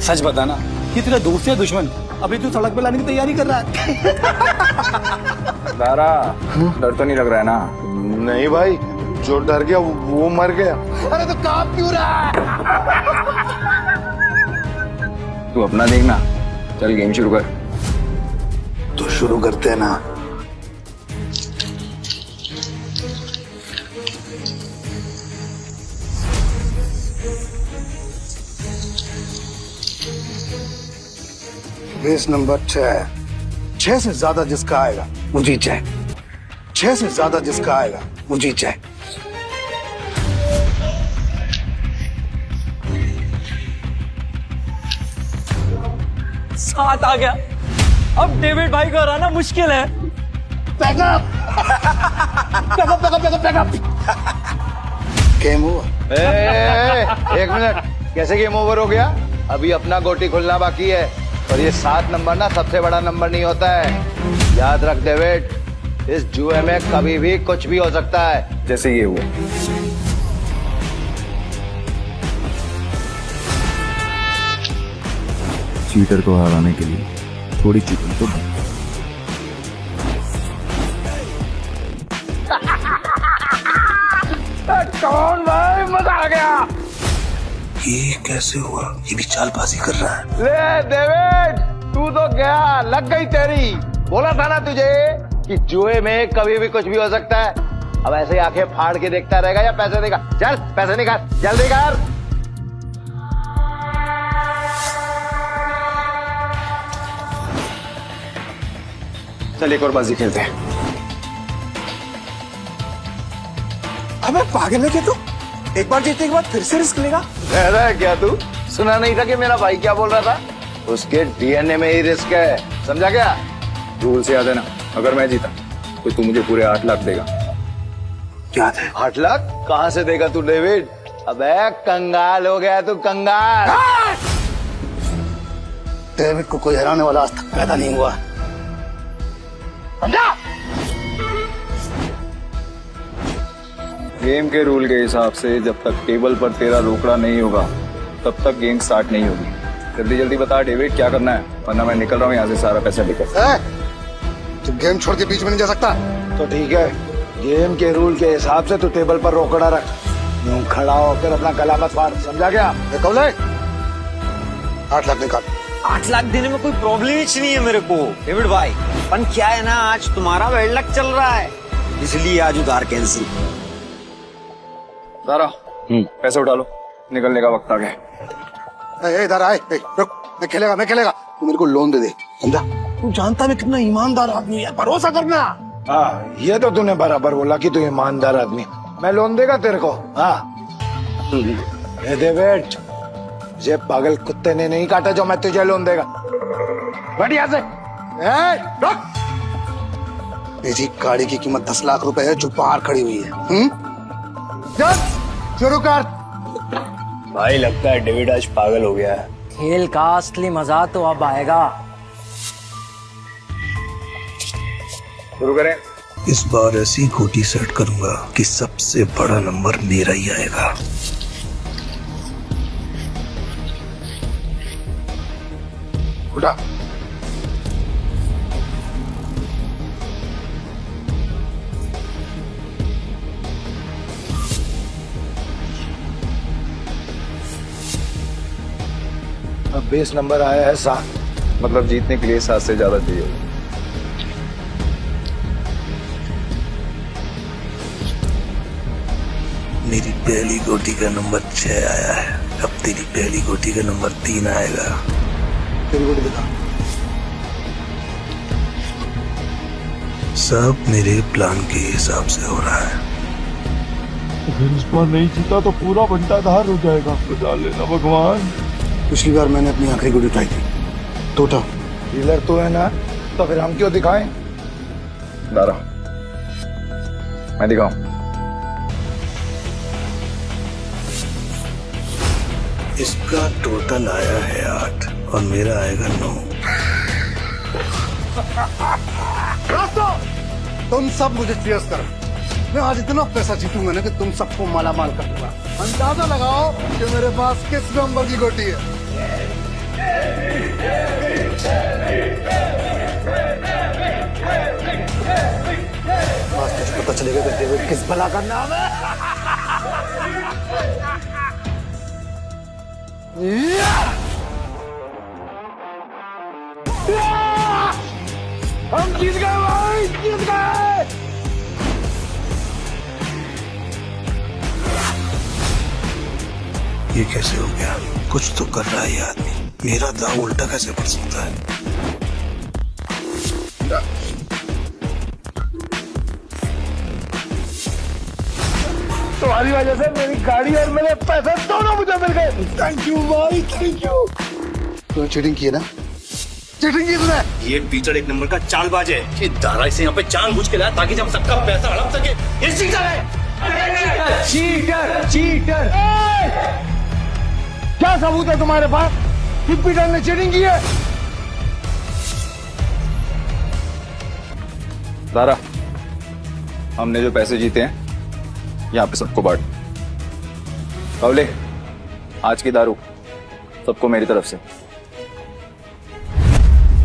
सच बताना, ये तेरा दोस्त या दुश्मन? अभी तू सड़क पे लाने की तैयारी कर रहा है। दारा, डर तो नहीं लग रहा है ना? नहीं भाई, जो डर गया वो मर गया। अरे तो काम क्यों रहा है? तू अपना देखना, चल गेम शुरू कर। तो शुरू करते हैं ना। बेस नंबर 6 से ज्यादा जिसका आएगा वो जीत जाए। 6 से ज्यादा जिसका आएगा वो जीत जाए। सात आ गया। अब डेविड भाई को हराना मुश्किल है। Game over. एक मिनट, कैसे गेम ओवर हो गया? अभी अपना गोटी खुलना बाकी है और ये 7 नंबर ना सबसे बड़ा नंबर नहीं होता है। याद रख डेविड, इस जुए में कभी भी कुछ भी हो सकता है। जैसे ये हुआ। चीटर को हराने के लिए थोड़ी चीटिंग तो बनती है। कौन भाई, मजा आ गया। ये कैसे हुआ? ये भी चालबाजी कर रहा है। ले डेविड, तू तो गया, लग गई तेरी। बोला था ना तुझे कि जुए में कभी भी कुछ भी हो सकता है। अब ऐसे ही आंखें फाड़ के देखता रहेगा या पैसे देगा? चल पैसे निकाल, जल्दी कर। चल एक और बाजी खेलते हैं। अबे पागल है क्या तू? एक बार जीतने के बाद फिर से रिस्क लेगा? रह रहा है क्या तू? सुना नहीं था कि मेरा भाई क्या बोल रहा था? उसके डीएनए में ही रिस्क है, समझा क्या? रूल से याद है ना, अगर मैं जीता तो तू मुझे पूरे 8 लाख देगा। याद है। 8 लाख कहाँ से देगा तू डेविड? अबे कंगाल हो गया तू, कंगाल। डेविड को कोई हराने वाला आज तक पैदा नहीं हुआ। समझा? गेम के रूल के हिसाब से जब तक टेबल पर तेरा रोकड़ा नहीं होगा तब तक गेम स्टार्ट नहीं होगी। जल्दी जल्दी बता डेविड, क्या करना है, वरना मैं निकल रहा हूँ यहाँ से सारा पैसा लेकर। तू गेम छोड़ के बीच में नहीं जा सकता। तो ठीक है, गेम के रूल के हिसाब से तू टेबल पर रोकड़ा रख। यूं खड़ा होकर अपना गला मत फाड़, समझा क्या? कौले 8 लाख निकाल। 8 लाख देने में कोई प्रॉब्लम ही नहीं है मेरे को डेविड भाई। पर क्या है ना, आज तुम्हारा बैड लक चल रहा है, इसलिए आज उधार कैंसिल। सारा पैसे उठा लो, निकलने का वक्त आ गया। इधर आए, रुक, मैं खेलेगा। तू मेरे को लोन दे दे, समझा? तू जानता मैं कितना ईमानदार आदमी है, भरोसा करना। हाँ, ये तो तूने बराबर बोला कि तू ईमानदार आदमी। मैं लोन देगा तेरे को। हाँ डेविड, ये पागल कुत्ते ने नहीं काटा जो मैं तुझे लोन देगा। बढ़िया से रुक। मेरी गाड़ी की कीमत 10 लाख रुपए है जो बाहर खड़ी हुई है। चल शुरू कर। भाई लगता है डेविड आज पागल हो गया है। खेल का असली मजा तो अब आएगा। शुरू करें। इस बार ऐसी गोटी सेट करूंगा कि सबसे बड़ा नंबर मेरा ही आएगा। उठा। अब बेस नंबर आया है 7, मतलब जीतने के लिए 7 से ज्यादा चाहिए। मेरी पहली गोटी का नंबर 6 आया है। अब तेरी पहली गोटी का नंबर 3 आएगा। तेरी गोटी दिखा। सब मेरे प्लान के हिसाब से हो रहा है। अगर इस बार नहीं जीता तो पूरा बंटाधार हो जाएगा। बचा लेना भगवान। पिछली बार मैंने अपनी आखिरी गोली उठाई थी, टोटा। डीलर तो है ना, तो फिर हम क्यों दिखाएं? दारा, मैं दिखाऊं। इसका टोटल आया है 8 और मेरा आएगा 9। तुम सब मुझे चीयर्स करो। मैं आज इतना पैसा जीतूंगा ना कि तुम सबको मालामाल कर दूंगा। अंदाजा लगाओ कि मेरे पास किस नंबर की गोटी है। आज तुझे पता चलेगा कि डेविड किस भला का नाम है। हम जीत गए भाई, जीत गए। ये कैसे हो गया? कुछ तो कर रहा है ये आदमी। मेरा दाव उल्टा कैसे पड़ सकता है? तुम्हारी वजह से मेरी गाड़ी और मेरे पैसे दोनों मुझे मिल गए। थैंक यू भाई, थैंक यू। तूने चीटिंग की है ना? चीटिंग की तूने? ये पीटर एक नंबर का चालबाज है। ये दारा इसे यहाँ पे जानबूझ के लाया ताकि जब सबका पैसा हड़प सके। ये चीटर है। Cheater, cheater. क्या सबूत है तुम्हारे पास कि पीटर ने चीटिंग की है? दारा, हमने जो पैसे जीते हैं यहाँ पे सबको बांट। कवले, आज की दारू सबको मेरी तरफ से।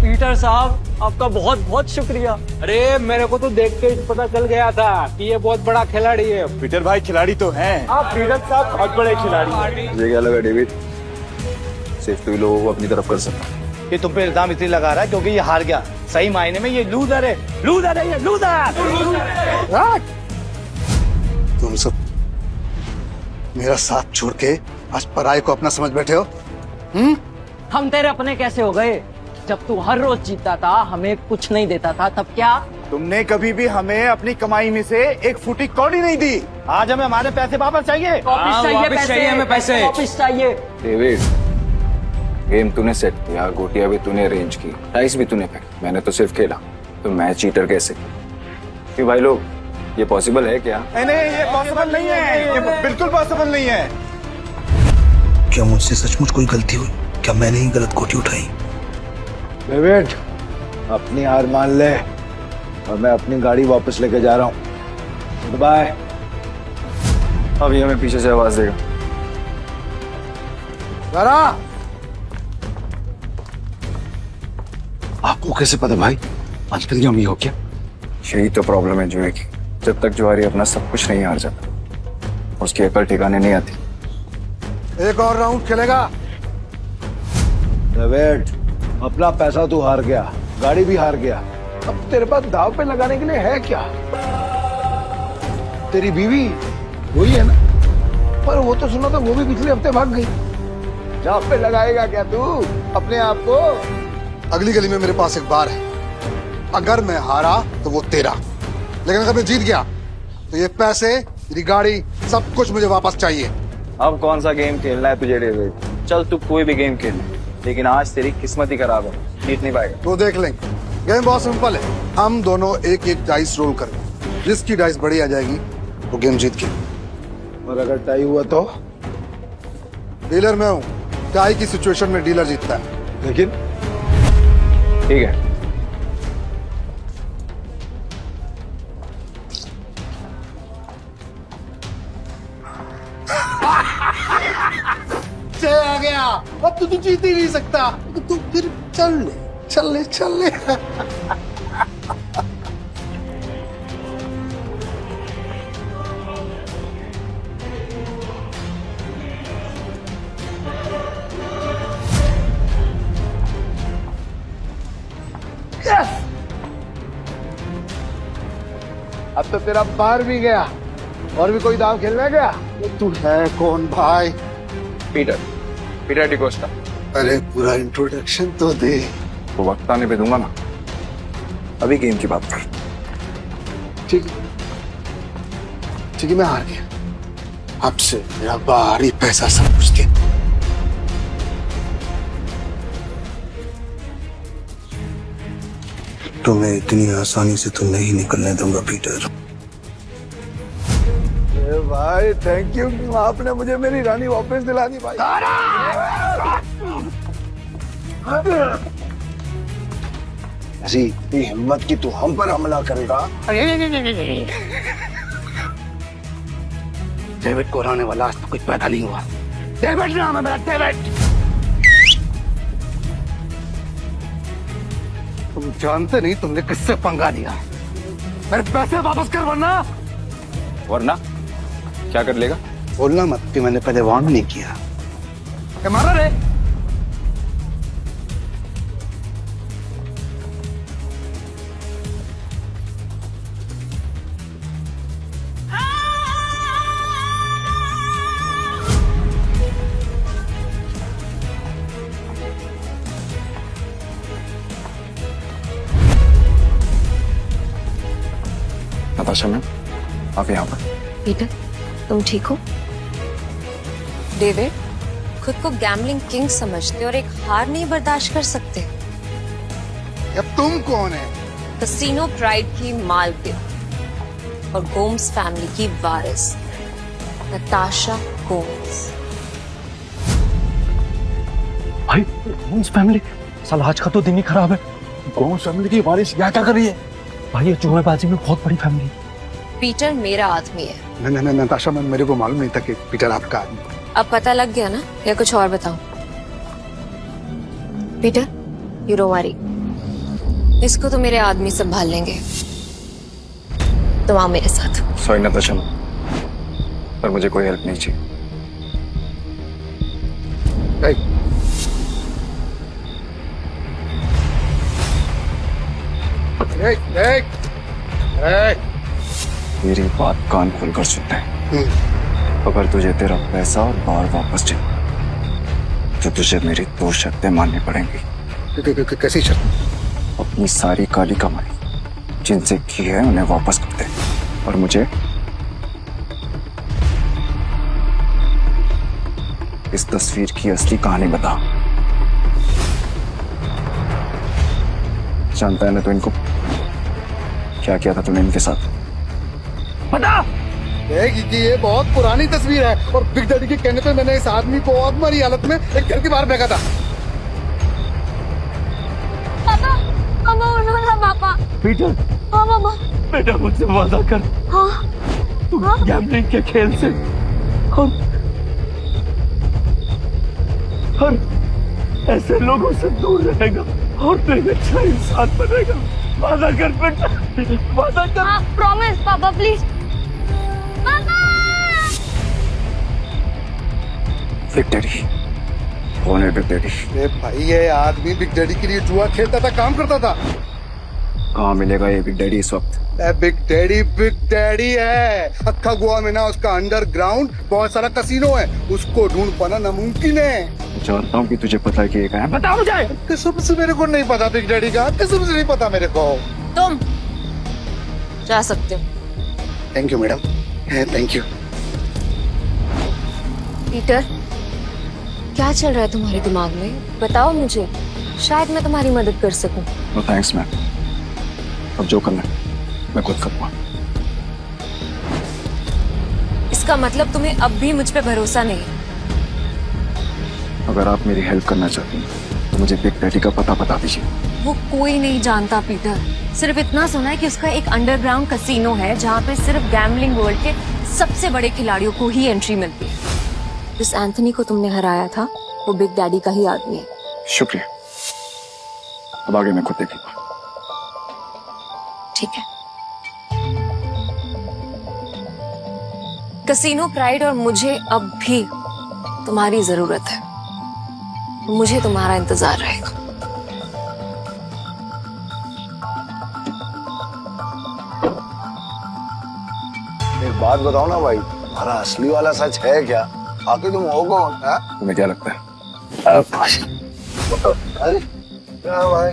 पीटर साहब आपका बहुत बहुत शुक्रिया। अरे मेरे को तो देख के पता चल गया था कि ये बहुत बड़ा खिलाड़ी है। पीटर भाई खिलाड़ी तो हैं। आप पीटर साहब बहुत बड़े खिलाड़ी हैं। मुझे क्या लगा डेविड, सिर्फ तू ही लोगों को अपनी तरफ कर सकता। ये तुम पे इल्जाम इसलिए लगा रहा है क्योंकि ये हार गया। सही मायने में ये लूजर है, लूजर है, ये लूजर। तुम सब मेरा साथ छोड़ के आज पराये को अपना समझ बैठे हो? हम तेरे अपने कैसे हो गए? जब तू हर रोज जीता था, हमें कुछ नहीं देता था, तब क्या? तुमने कभी भी हमें अपनी कमाई में से एक फूटी कौड़ी नहीं दी। आज हमें हमारे पैसे वापस चाहिए। वापस चाहिए हमें पैसे। वापस चाहिए। डेविड, गेम तूने सेट किया, गोटियां भी तूने अरेंज की, डाइस भी तूने फेंका, मैंने तो सिर्फ खेला। तो मैं चीटर कैसे? क्यों भाई लोग, ये पॉसिबल है क्या? नहीं, ये पॉसिबल नहीं है। ये बिल्कुल पॉसिबल नहीं है। क्या मुझसे सचमुच कोई गलती हुई? क्या मैंने ही गलत गोटी उठाई? डेविड, अपनी हार मान ले और मैं अपनी गाड़ी वापस लेके जा रहा हूँ। Goodbye. अभी हमें पीछे से आवाज देगा। जरा आपको कैसे पता भाई? आजकल हम ये हो क्या? यही तो प्रॉब्लम है जुए की। जब तक जुआरी अपना सब कुछ नहीं हार जाता, उसकी अकल ठिकाने नहीं आती। एक और राउंड खेलेगा? डेविड, अपना पैसा तू हार गया, गाड़ी भी हार गया। अब तेरे पास दाव पे लगाने के लिए है क्या? तेरी बीवी वही है ना? पर वो तो सुना था वो भी पिछले हफ्ते भाग गई। दाव पे लगाएगा क्या तू अपने आप को? अगली गली में मेरे पास एक बार है। अगर मैं हारा तो वो तेरा, लेकिन अगर मैं जीत गया तो ये पैसे, मेरी गाड़ी, सब कुछ मुझे वापस चाहिए। अब कौन सा गेम खेलना है तुझे डेविड? चल तू कोई भी गेम खेल, लेकिन आज तेरी किस्मत ही खराब है, जीत नहीं पाएगा। तो देख लेंगे। गेम बहुत सिंपल है। हम दोनों एक एक डाइस रोल करेंगे, जिसकी डाइस बड़ी आ जाएगी वो गेम जीत के। और अगर टाई हुआ तो डीलर मैं हूँ। टाई की सिचुएशन में डीलर जीतता है। लेकिन ठीक है। आ गया। अब तो तू जीत ही नहीं सकता। तो तू फिर चल ले, चल ले, चल ले। अब तो तेरा पार भी गया। और भी कोई दाव खेलने गया? तू है कौन भाई? पीटर डिकोस्टा। अरे पूरा इंट्रोडक्शन तो दे। तो वक्त आने पे दूंगा ना, अभी गेम की बात कर। ठीक है, मैं हार गया। अब से मेरा बाहरी पैसा सब कुछ दे। तो मैं इतनी आसानी से तो नहीं निकलने दूंगा पीटर। भाई थैंक यू, आपने मुझे मेरी रानी वापस दिला दी भाई। ऐसी इतनी हिम्मत की तू हम पर हमला करेगा? डेविड को हराने वाला आज तो कुछ पैदा नहीं हुआ। डेविड नाम है मेरा, डेविड। तुम जानते नहीं तुमने किससे पंगा लिया। मेरे पैसे वापस कर वरना क्या कर लेगा? बोलना मत कि मैंने पहले वार्न नहीं किया। मारा रे। नताशा मैम, आप यहाँ पर? पीटर, तुम ठीक हो? डेविड, खुद को गैम्बलिंग किंग समझते और एक हार नहीं बर्दाश्त कर सकते। अब तुम कौन है? कैसीनो प्राइड की मालकिन और गोम्स फैमिली की वारिस नताशा गोम्स। भाई गोम्स फैमिली, साला आज का तो दिन ही खराब है। गोम्स फैमिली की वारिस यहाँ क्या कर रही है? भाई ये जुएबाजी में बहुत बड़ी फैमिली। पीटर मेरा आदमी है। नहीं नताशा मैम, मेरे को मालूम नहीं था कि पीटर आपका आदमी। अब पता लग गया ना, या कुछ और बताऊं? पीटर, यू डोंट वरी, इसको तो मेरे आदमी संभाल लेंगे। तुम आओ मेरे साथ। सॉरी नताशा मैम, पर मुझे कोई हेल्प नहीं चाहिए। मेरी बात कान खोलकर सुनता है। अगर तुझे तेरा पैसा और बार वापस चाहिए तो तुझे मेरी 2 शर्तें माननी पड़ेंगी। कैसी शर्त? अपनी सारी काली कमाई जिनसे की है उन्हें वापस कर दे, और मुझे इस तस्वीर की असली कहानी बता। जानता है ना तो इनको क्या किया था तूने इनके साथ? बता। कि ये बहुत पुरानी तस्वीर है और बिग डैडी के कहने पे मैंने इस आदमी को बहुत बुरी हालत में एक घर के बाहर फेंका था। पापा पीटर। हाँ मामा। बेटा मुझसे वादा कर। हाँ। तू गैम्बलिंग के खेल से और ऐसे लोगों से दूर रहेगा और तू एक अच्छा इंसान बनेगा। वादा कर बेटा, वादा कर। हाँ, प्रॉमिस पापा प्लीज। बिग डैडी कौन है? Big daddy? भाई ये आदमी बिग डैडी के लिए जुआ खेलता था, काम करता था। कहाँ मिलेगा ये बिग डैडी इस वक्त? बिग डैडी है। अक्खा गोवा में ना उसका अंडरग्राउंड बहुत सारा कसीनो है, उसको ढूंढ पाना नामुमकिन है। जानता हूँ कि तुझे पता है कि ये कहाँ है। बता मुझे। कसम से मेरे को नहीं पता बिग डैडी का, कसम से नहीं पता मेरे को। तुम जा सकते हो। Thank you madam, thank you. Peter, क्या चल रहा है तुम्हारे दिमाग में? बताओ मुझे, शायद मैं तुम्हारी मदद कर सकूं। नो थैंक्स मैम, अब जो करना है मैं खुद करूँगा। इसका मतलब तुम्हें अब भी मुझ पे भरोसा नहीं? अगर आप मेरी हेल्प करना चाहती हैं तो मुझे बिग डैडी का पता बता दीजिए। वो कोई नहीं जानता पीटर, सिर्फ इतना सुना है कि उसका एक अंडरग्राउंड कसीनो है जहाँ पे सिर्फ गैम्बलिंग वर्ल्ड के सबसे बड़े खिलाड़ियों को ही एंट्री मिलती है। जिस एंथनी को तुमने हराया था वो बिग डैडी का ही आदमी है। शुक्रिया, अब आगे मैं खुद देखूंगा। ठीक है। कसीनो प्राइड और मुझे अब भी तुम्हारी जरूरत है। मुझे तुम्हारा इंतजार रहेगा। एक बात बताओ ना भाई, तुम्हारा असली वाला सच है क्या? आखिर तुम हो कौन? तुम्हें क्या लगता है? अरे क्या भाई,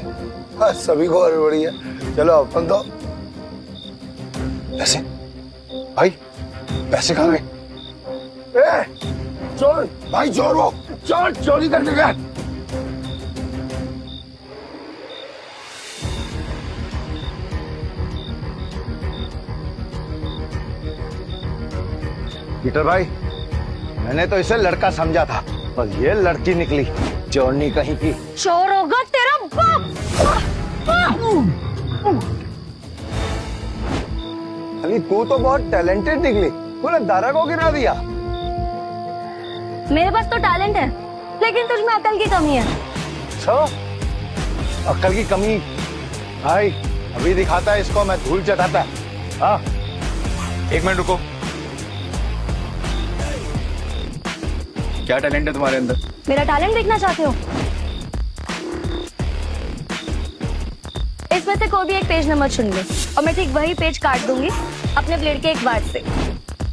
सभी को हड़बड़ी है। चलो अपन तो पैसे, भाई पैसे कहाँ गए? चोर भाई, चोर वो चोर चोरी करने गया। पीटर भाई, मैंने तो इसे लड़का समझा था, पर ये लड़की निकली चोरनी कहीं की। चोर होगा तेरा बाप। अली तू तो बहुत टैलेंटेड निकली, तूने दारा को गिरा दिया। मेरे पास तो टैलेंट है, लेकिन तुझ में अकल की कमी है। अकल की कमी? भाई अभी दिखाता है इसको, मैं धूल चटाता। हाँ 1 मिनट रुको। क्या टैलेंट है तुम्हारे अंदर? मेरा टैलेंट देखना चाहते हो? इसमें से कोई भी एक पेज नंबर चुन लो और मैं ठीक वही पेज काट दूंगी अपने ब्लेड के एक बार से।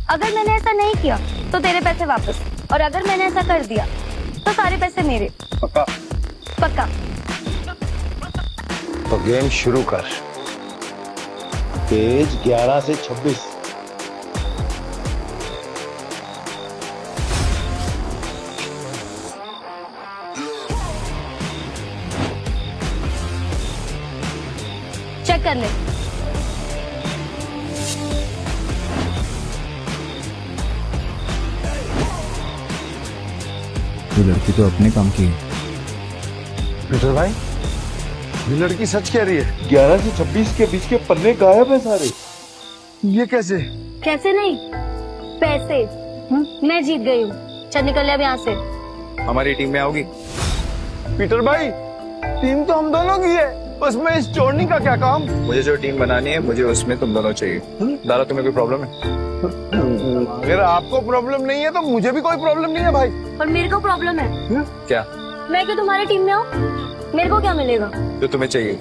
अगर मैंने ऐसा नहीं किया तो तेरे पैसे वापस, और अगर मैंने ऐसा कर दिया तो सारे पैसे मेरे। पक्का? पक्का। तो गेम शुरू कर। पेज 11 से 26। चेक कर ले। ये लड़की तो अपने काम की है। पीटर भाई, ये लड़की सच कह रही है। 11 से 26 के बीच के पन्ने गायब है सारे। ये कैसे? कैसे नहीं, पैसे। मैं जीत गई हूँ। चल निकल ले अब यहाँ से। हमारी टीम में आओगी? पीटर भाई, टीम तो हम दोनों की है, उसमें इस चोरनी का क्या काम? मुझे जो टीम बनानी है, मुझे उसमें तुम दोनों चाहिए। दारा, तुम्हें कोई प्रॉब्लम है? अगर आपको प्रॉब्लम नहीं है तो मुझे भी कोई प्रॉब्लम नहीं है भाई। और मेरे को प्रॉब्लम है। क्या? मैं क्यों तुम्हारी टीम में हूँ? मेरे को क्या मिलेगा? जो तुम्हें चाहिए,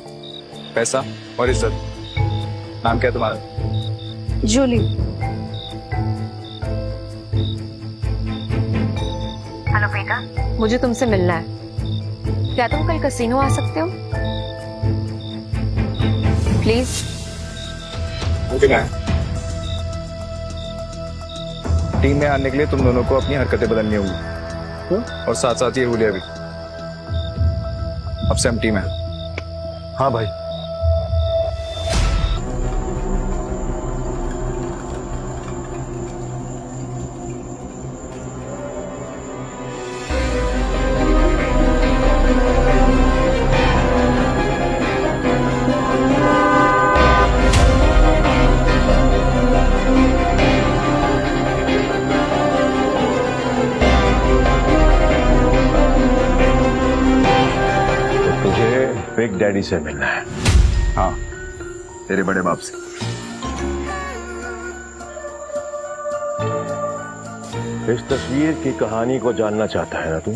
पैसा और इज्जत। नाम क्या है तुम्हारा? जूली। हेलो बेटा, मुझे तुमसे मिलना है। क्या तुम कल कसिनो आ सकते हो प्लीज? टीम में आने के लिए तुम दोनों को अपनी हरकतें बदलनी होंगी, और साथ साथ ये हुलिया भी। अब से हम टीम है। हाँ भाई। बिग डैडी से मिलना है। हाँ, तेरे बड़े बाप से। इस तस्वीर की कहानी को जानना चाहता है ना तू?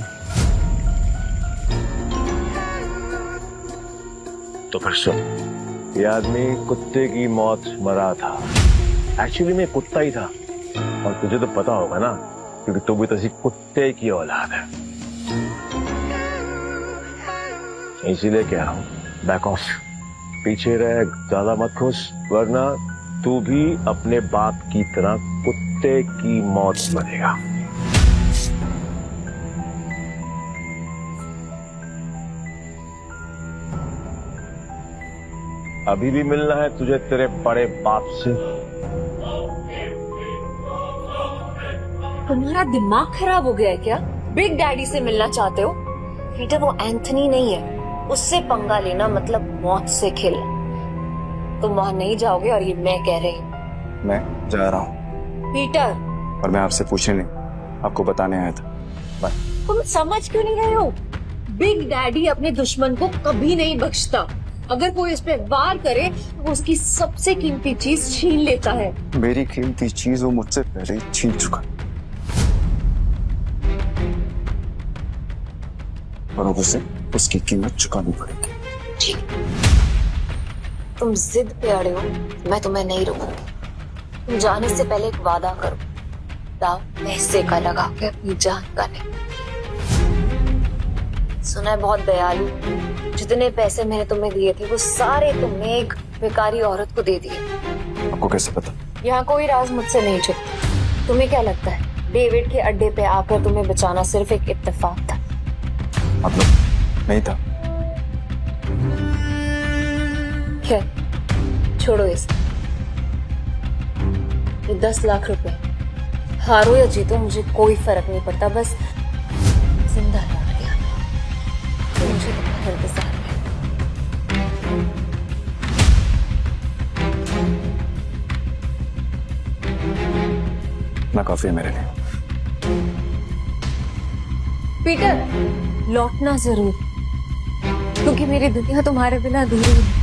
तो फिर सुन, ये आदमी कुत्ते की मौत मरा था। एक्चुअली मैं कुत्ता ही था, और तुझे तो पता होगा ना, क्योंकि तू भी तो कुत्ते की औलाद है। इसीलिए कह रहा हूं, बैक ऑफ, पीछे रह, ज्यादा मत खुश, वरना तू भी अपने बाप की तरह कुत्ते की मौत मरेगा। अभी भी मिलना है तुझे तेरे बड़े बाप से? तुम्हारा दिमाग खराब हो गया है क्या? बिग डैडी से मिलना चाहते हो? पीटर, वो एंथनी नहीं है, उससे पंगा लेना मतलब मौत से खेलना। तुम वहां नहीं जाओगे, और ये मैं कह रही हूँ। मैं जा रहा हूँ। पीटर, और मैं आपसे पूछने नहीं, आपको बताने आया था। बाय। तुम समझ क्यों नहीं रहे हो? बिग डैडी अपने दुश्मन को कभी नहीं बख्शता। अगर कोई इस पे वार करे तो उसकी सबसे कीमती चीज छीन लेता है। मेरी कीमती चीज वो मुझसे पहले ही छीन चुका, और अब उसे उसकी कीमत चुकानी पड़ेगी। ठीक, तुम जिद पे अड़े हो, मैं तुम्हें नहीं रोकूंगी। तुम जाने से पहले एक वादा करो, दाव पैसे का लगा के अपनी जान का नहीं। सुना है बहुत दयालु, जितने पैसे मैंने तुम्हें दिए थे वो सारे तुमने एक बेकारी औरत को दे दिए। आपको कैसे पता? यहाँ कोई राज मुझसे नहीं छुपता। तुम्हें क्या लगता है डेविड के अड्डे पे आकर तुम्हें बचाना सिर्फ एक इत्तेफाक था? मतलब नहीं था। खैर, छोड़ो इसे। ये 10 लाख रुपए, हारो या जीतो मुझे कोई फर्क नहीं पड़ता, बस जिंदा लौट गया तो मुझे तुम्हारा इंतजार है। ना काफी है मेरे लिए। पीटर, लौटना जरूर, क्योंकि मेरी दुनिया तुम्हारे बिना अधूरी है।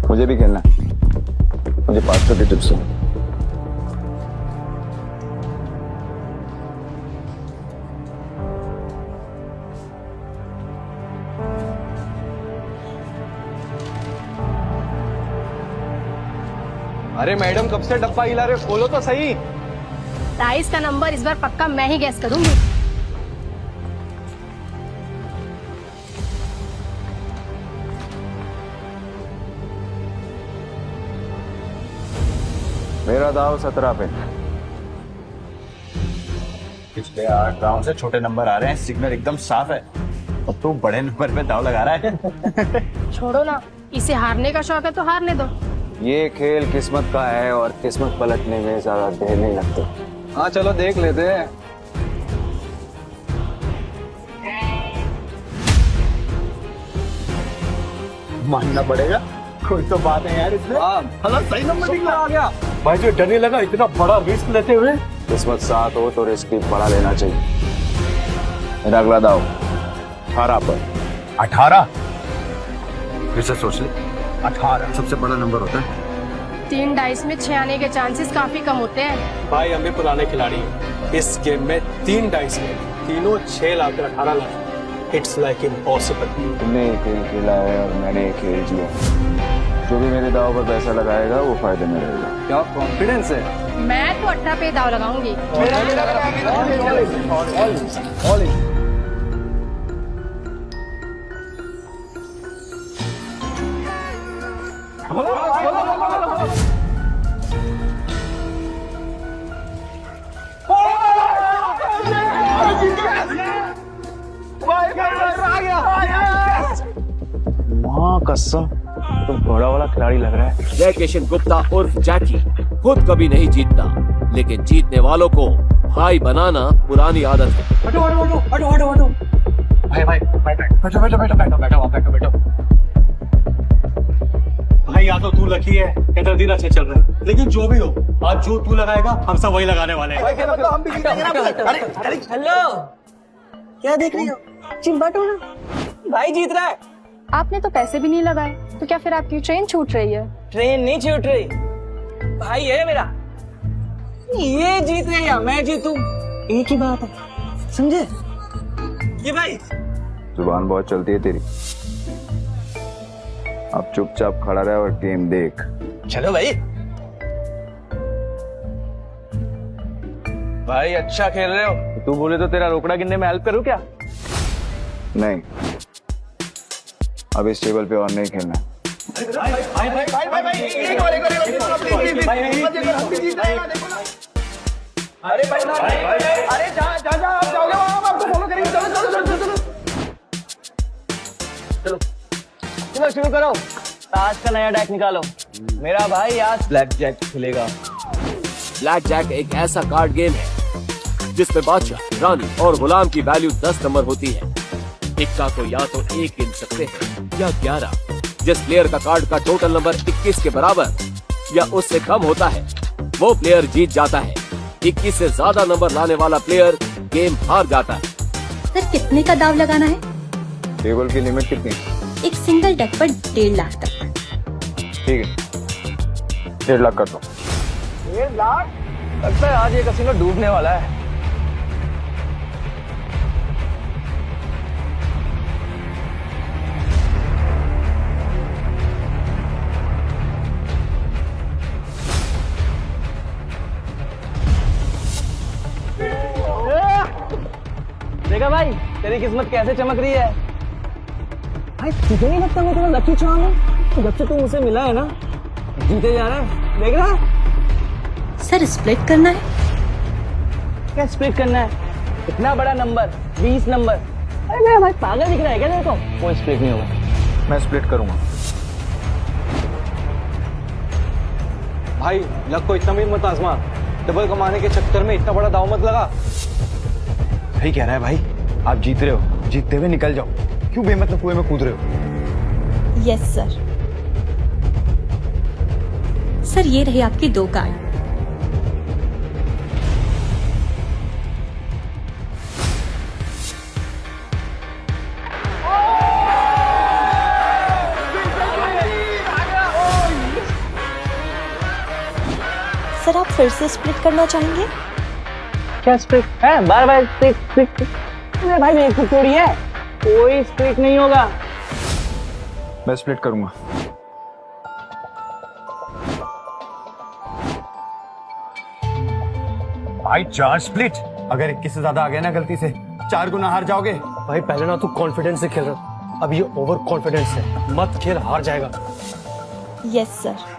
मुझे भी खेलना है, मुझे 500 की टिप्स दो। अरे मैडम कब से डब्बा हिला रहे, खोलो तो सही। 22 का नंबर इस बार पक्का मैं ही गैस करूंगी। मेरा दाव 17 पे। पिछले 8 राउंड से छोटे नंबर आ रहे हैं, सिग्नल एकदम साफ है। अब तो बड़े नंबर पे दाव लगा रहा है। छोड़ो ना, इसे हारने का शौक है तो हारने दो। ये खेल किस्मत का है और किस्मत पलटने में ज्यादा देर नहीं लगती। हाँ चलो देख लेते हैं। मानना पड़ेगा, कोई तो बात है यार इसमें। हाँ सही नंबर निकला आ गया भाई, जो डर नहीं लगा इतना बड़ा रिस्क लेते हुए। किस्मत साथ हो तो रिस्क भी बड़ा लेना चाहिए। मेरा अगला दाव 18 पर। 18 फिर से सोच ले, 18 सबसे बड़ा नंबर होता है। 3 डाइस में 6 आने के चांसेस काफी कम होते हैं। भाई हम भी पुराने खिलाड़ी हैं। इस गेम में 3 डाइस में तीनों 6 लाकर 18 लाख। It's like impossible. तुमने एक खेल खेला है और मैंने एक खेल जिया। जो भी मेरे दाव पर पैसा लगाएगा वो फायदे में रहेगा। क्या कॉन्फिडेंस है? मैं तो 18 पे दाव लगाऊंगी। माँ कसम, तो बड़ा वाला खिलाड़ी लग रहा है। जय किशन गुप्ता उर्फ जैकी खुद कभी नहीं जीतता, लेकिन जीतने वालों को भाई बनाना पुरानी आदत है। हटो भाई बैठो। भाई या तो तू लकी है या तेरा दिन अच्छे चल रहे हैं, लेकिन जो भी हो आज जो तू लगाएगा हम सब वही लगाने वाले हैं। हेलो, क्या देख रही हो? चिंबाटो ना, भाई जीत रहा है। आपने तो पैसे भी नहीं लगाए, तो क्या फिर आपकी ट्रेन छूट रही है? ट्रेन नहीं छूट रही, भाई है मेरा। ये जीत रहे या मैं जीतूं, एक ही बात है, समझे? ये भाई जुबान बहुत चलती है तेरी। अब चुपचाप खड़ा रहे और गेम देख। चलो भाई। भाई अच्छा खेल रहे हो। तू बोले तो तेरा रोकड़ा गिनने में हेल्प करूं क्या? नहीं, अब इस टेबल पे और नहीं खेलना। अरे भाई अरे जा आप जाओगे वहां, हम आपको फॉलो करेंगे। चलो शुरू करो। आज का नया डेक निकालो। मेरा भाई आज ब्लैक जैक खेलेगा। ब्लैक जैक एक ऐसा कार्ड गेम है जिसमें बादशाह, रानी और गुलाम की वैल्यू 10 नंबर होती है। इक्का को या तो 1 गिन सकते हैं या 11। जिस प्लेयर का कार्ड का टोटल नंबर 21 के बराबर या उससे कम होता है वो प्लेयर जीत जाता है। 21 से ज्यादा नंबर लाने वाला प्लेयर गेम हार जाता है। सर कितने का दाव लगाना है? टेबल की लिमिट कितनी? एक सिंगल डेक पर 1.5 लाख तक। ठीक है, 1.5 लाख कर दो। 1.5 लाख? लगता है आज ये कसिनो डूबने वाला है। देखा भाई तेरी किस्मत कैसे चमक रही है। भाई तुझे नहीं लगता मैं तुम्हें लकी चार्म हूँ? जब से तू मुझसे मिला है ना, जीते जा रहा है। देख रहा है? सर स्प्लिट करना है। क्या स्प्लिट करना है? इतना बड़ा नंबर 20 नंबर। अरे मेरा भाई पागल दिख रहा है क्या तेरे को? कोई स्प्लिट नहीं होगा। मैं स्प्लिट करूंगा। भाई लक को इतना भी मत आजमा। डबल कमाने के चक्कर में इतना बड़ा दाव मत लगा। सही कह रहा है भाई, आप जीत रहे हो, जीतते हुए निकल जाओ। क्यों बेमतलब कुएं में कूद रहे हो? Yes sir. सर ये रहे आपके 2 कार्ड। सर आप फिर से स्प्लिट करना चाहेंगे? क्या स्प्लिट है? बार स्प्लिट। मेरा भाई एक थोड़ी है, कोई स्प्लिट नहीं होगा। मैं स्प्लिट करूंगा। भाई 4 स्प्लिट। अगर 21 से ज्यादा आ गया ना गलती से 4 गुना हार जाओगे। भाई पहले ना तू कॉन्फिडेंस से खेल रहा, अब ये ओवर कॉन्फिडेंस है। मत खेल, हार जाएगा। Yes sir.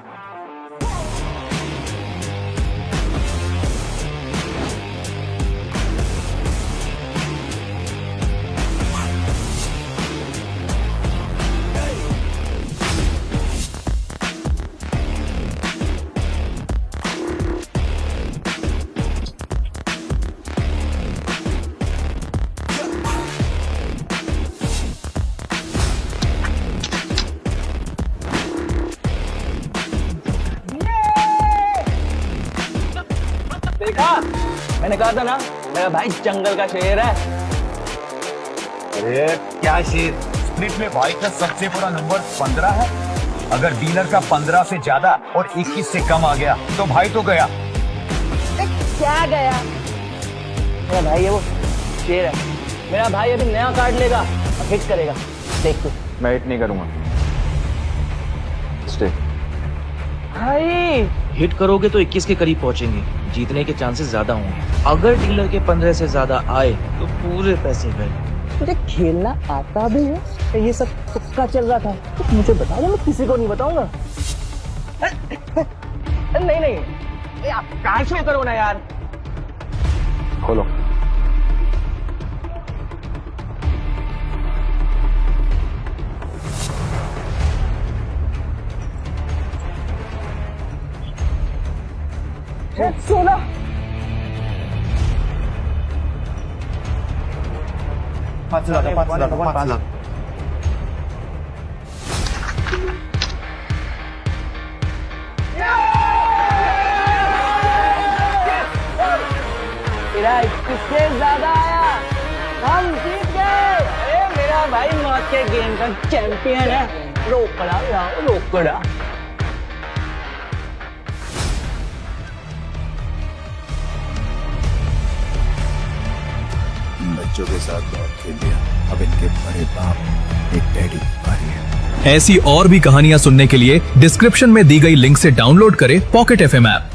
देखा, मैंने कहा था ना मेरा भाई जंगल का शेर है। अरे क्या शेर, स्प्लिट में भाई का सबसे बड़ा नंबर 15 है। अगर डीलर का 15 से ज्यादा और 21 से कम आ गया तो भाई तो गया। क्या गया? मेरा भाई है वो शेर है। मेरा भाई अभी नया कार्ड लेगा और हिट करेगा, देख तू। मैं हिट नहीं करूंगा। स्टे। भाई हिट करोगे तो 21 के करीब पहुंचेंगे, जीतने के चांसेस ज्यादा होंगे। अगर डीलर के 15 से ज्यादा आए तो पूरे पैसे गए। तुझे खेलना आता भी है? ये सब तुक्का चल रहा था, तो मुझे बता दो, मैं किसी को नहीं बताऊंगा। नहीं नहीं, कहाँ शो करो ना यार। खोलो। सोना पाँच हजार। तेरा 21 से ज्यादा आया, हम जीत गए। अरे मेरा भाई मौत के गेम का चैंपियन है। रोकड़ा यार, रोकड़ा। बच्चों के साथ बहुत खेल लिया, अब इनके बड़े बाप एक डैडी बारी है। ऐसी और भी कहानियां सुनने के लिए डिस्क्रिप्शन में दी गई लिंक से डाउनलोड करें पॉकेट FM ऐप।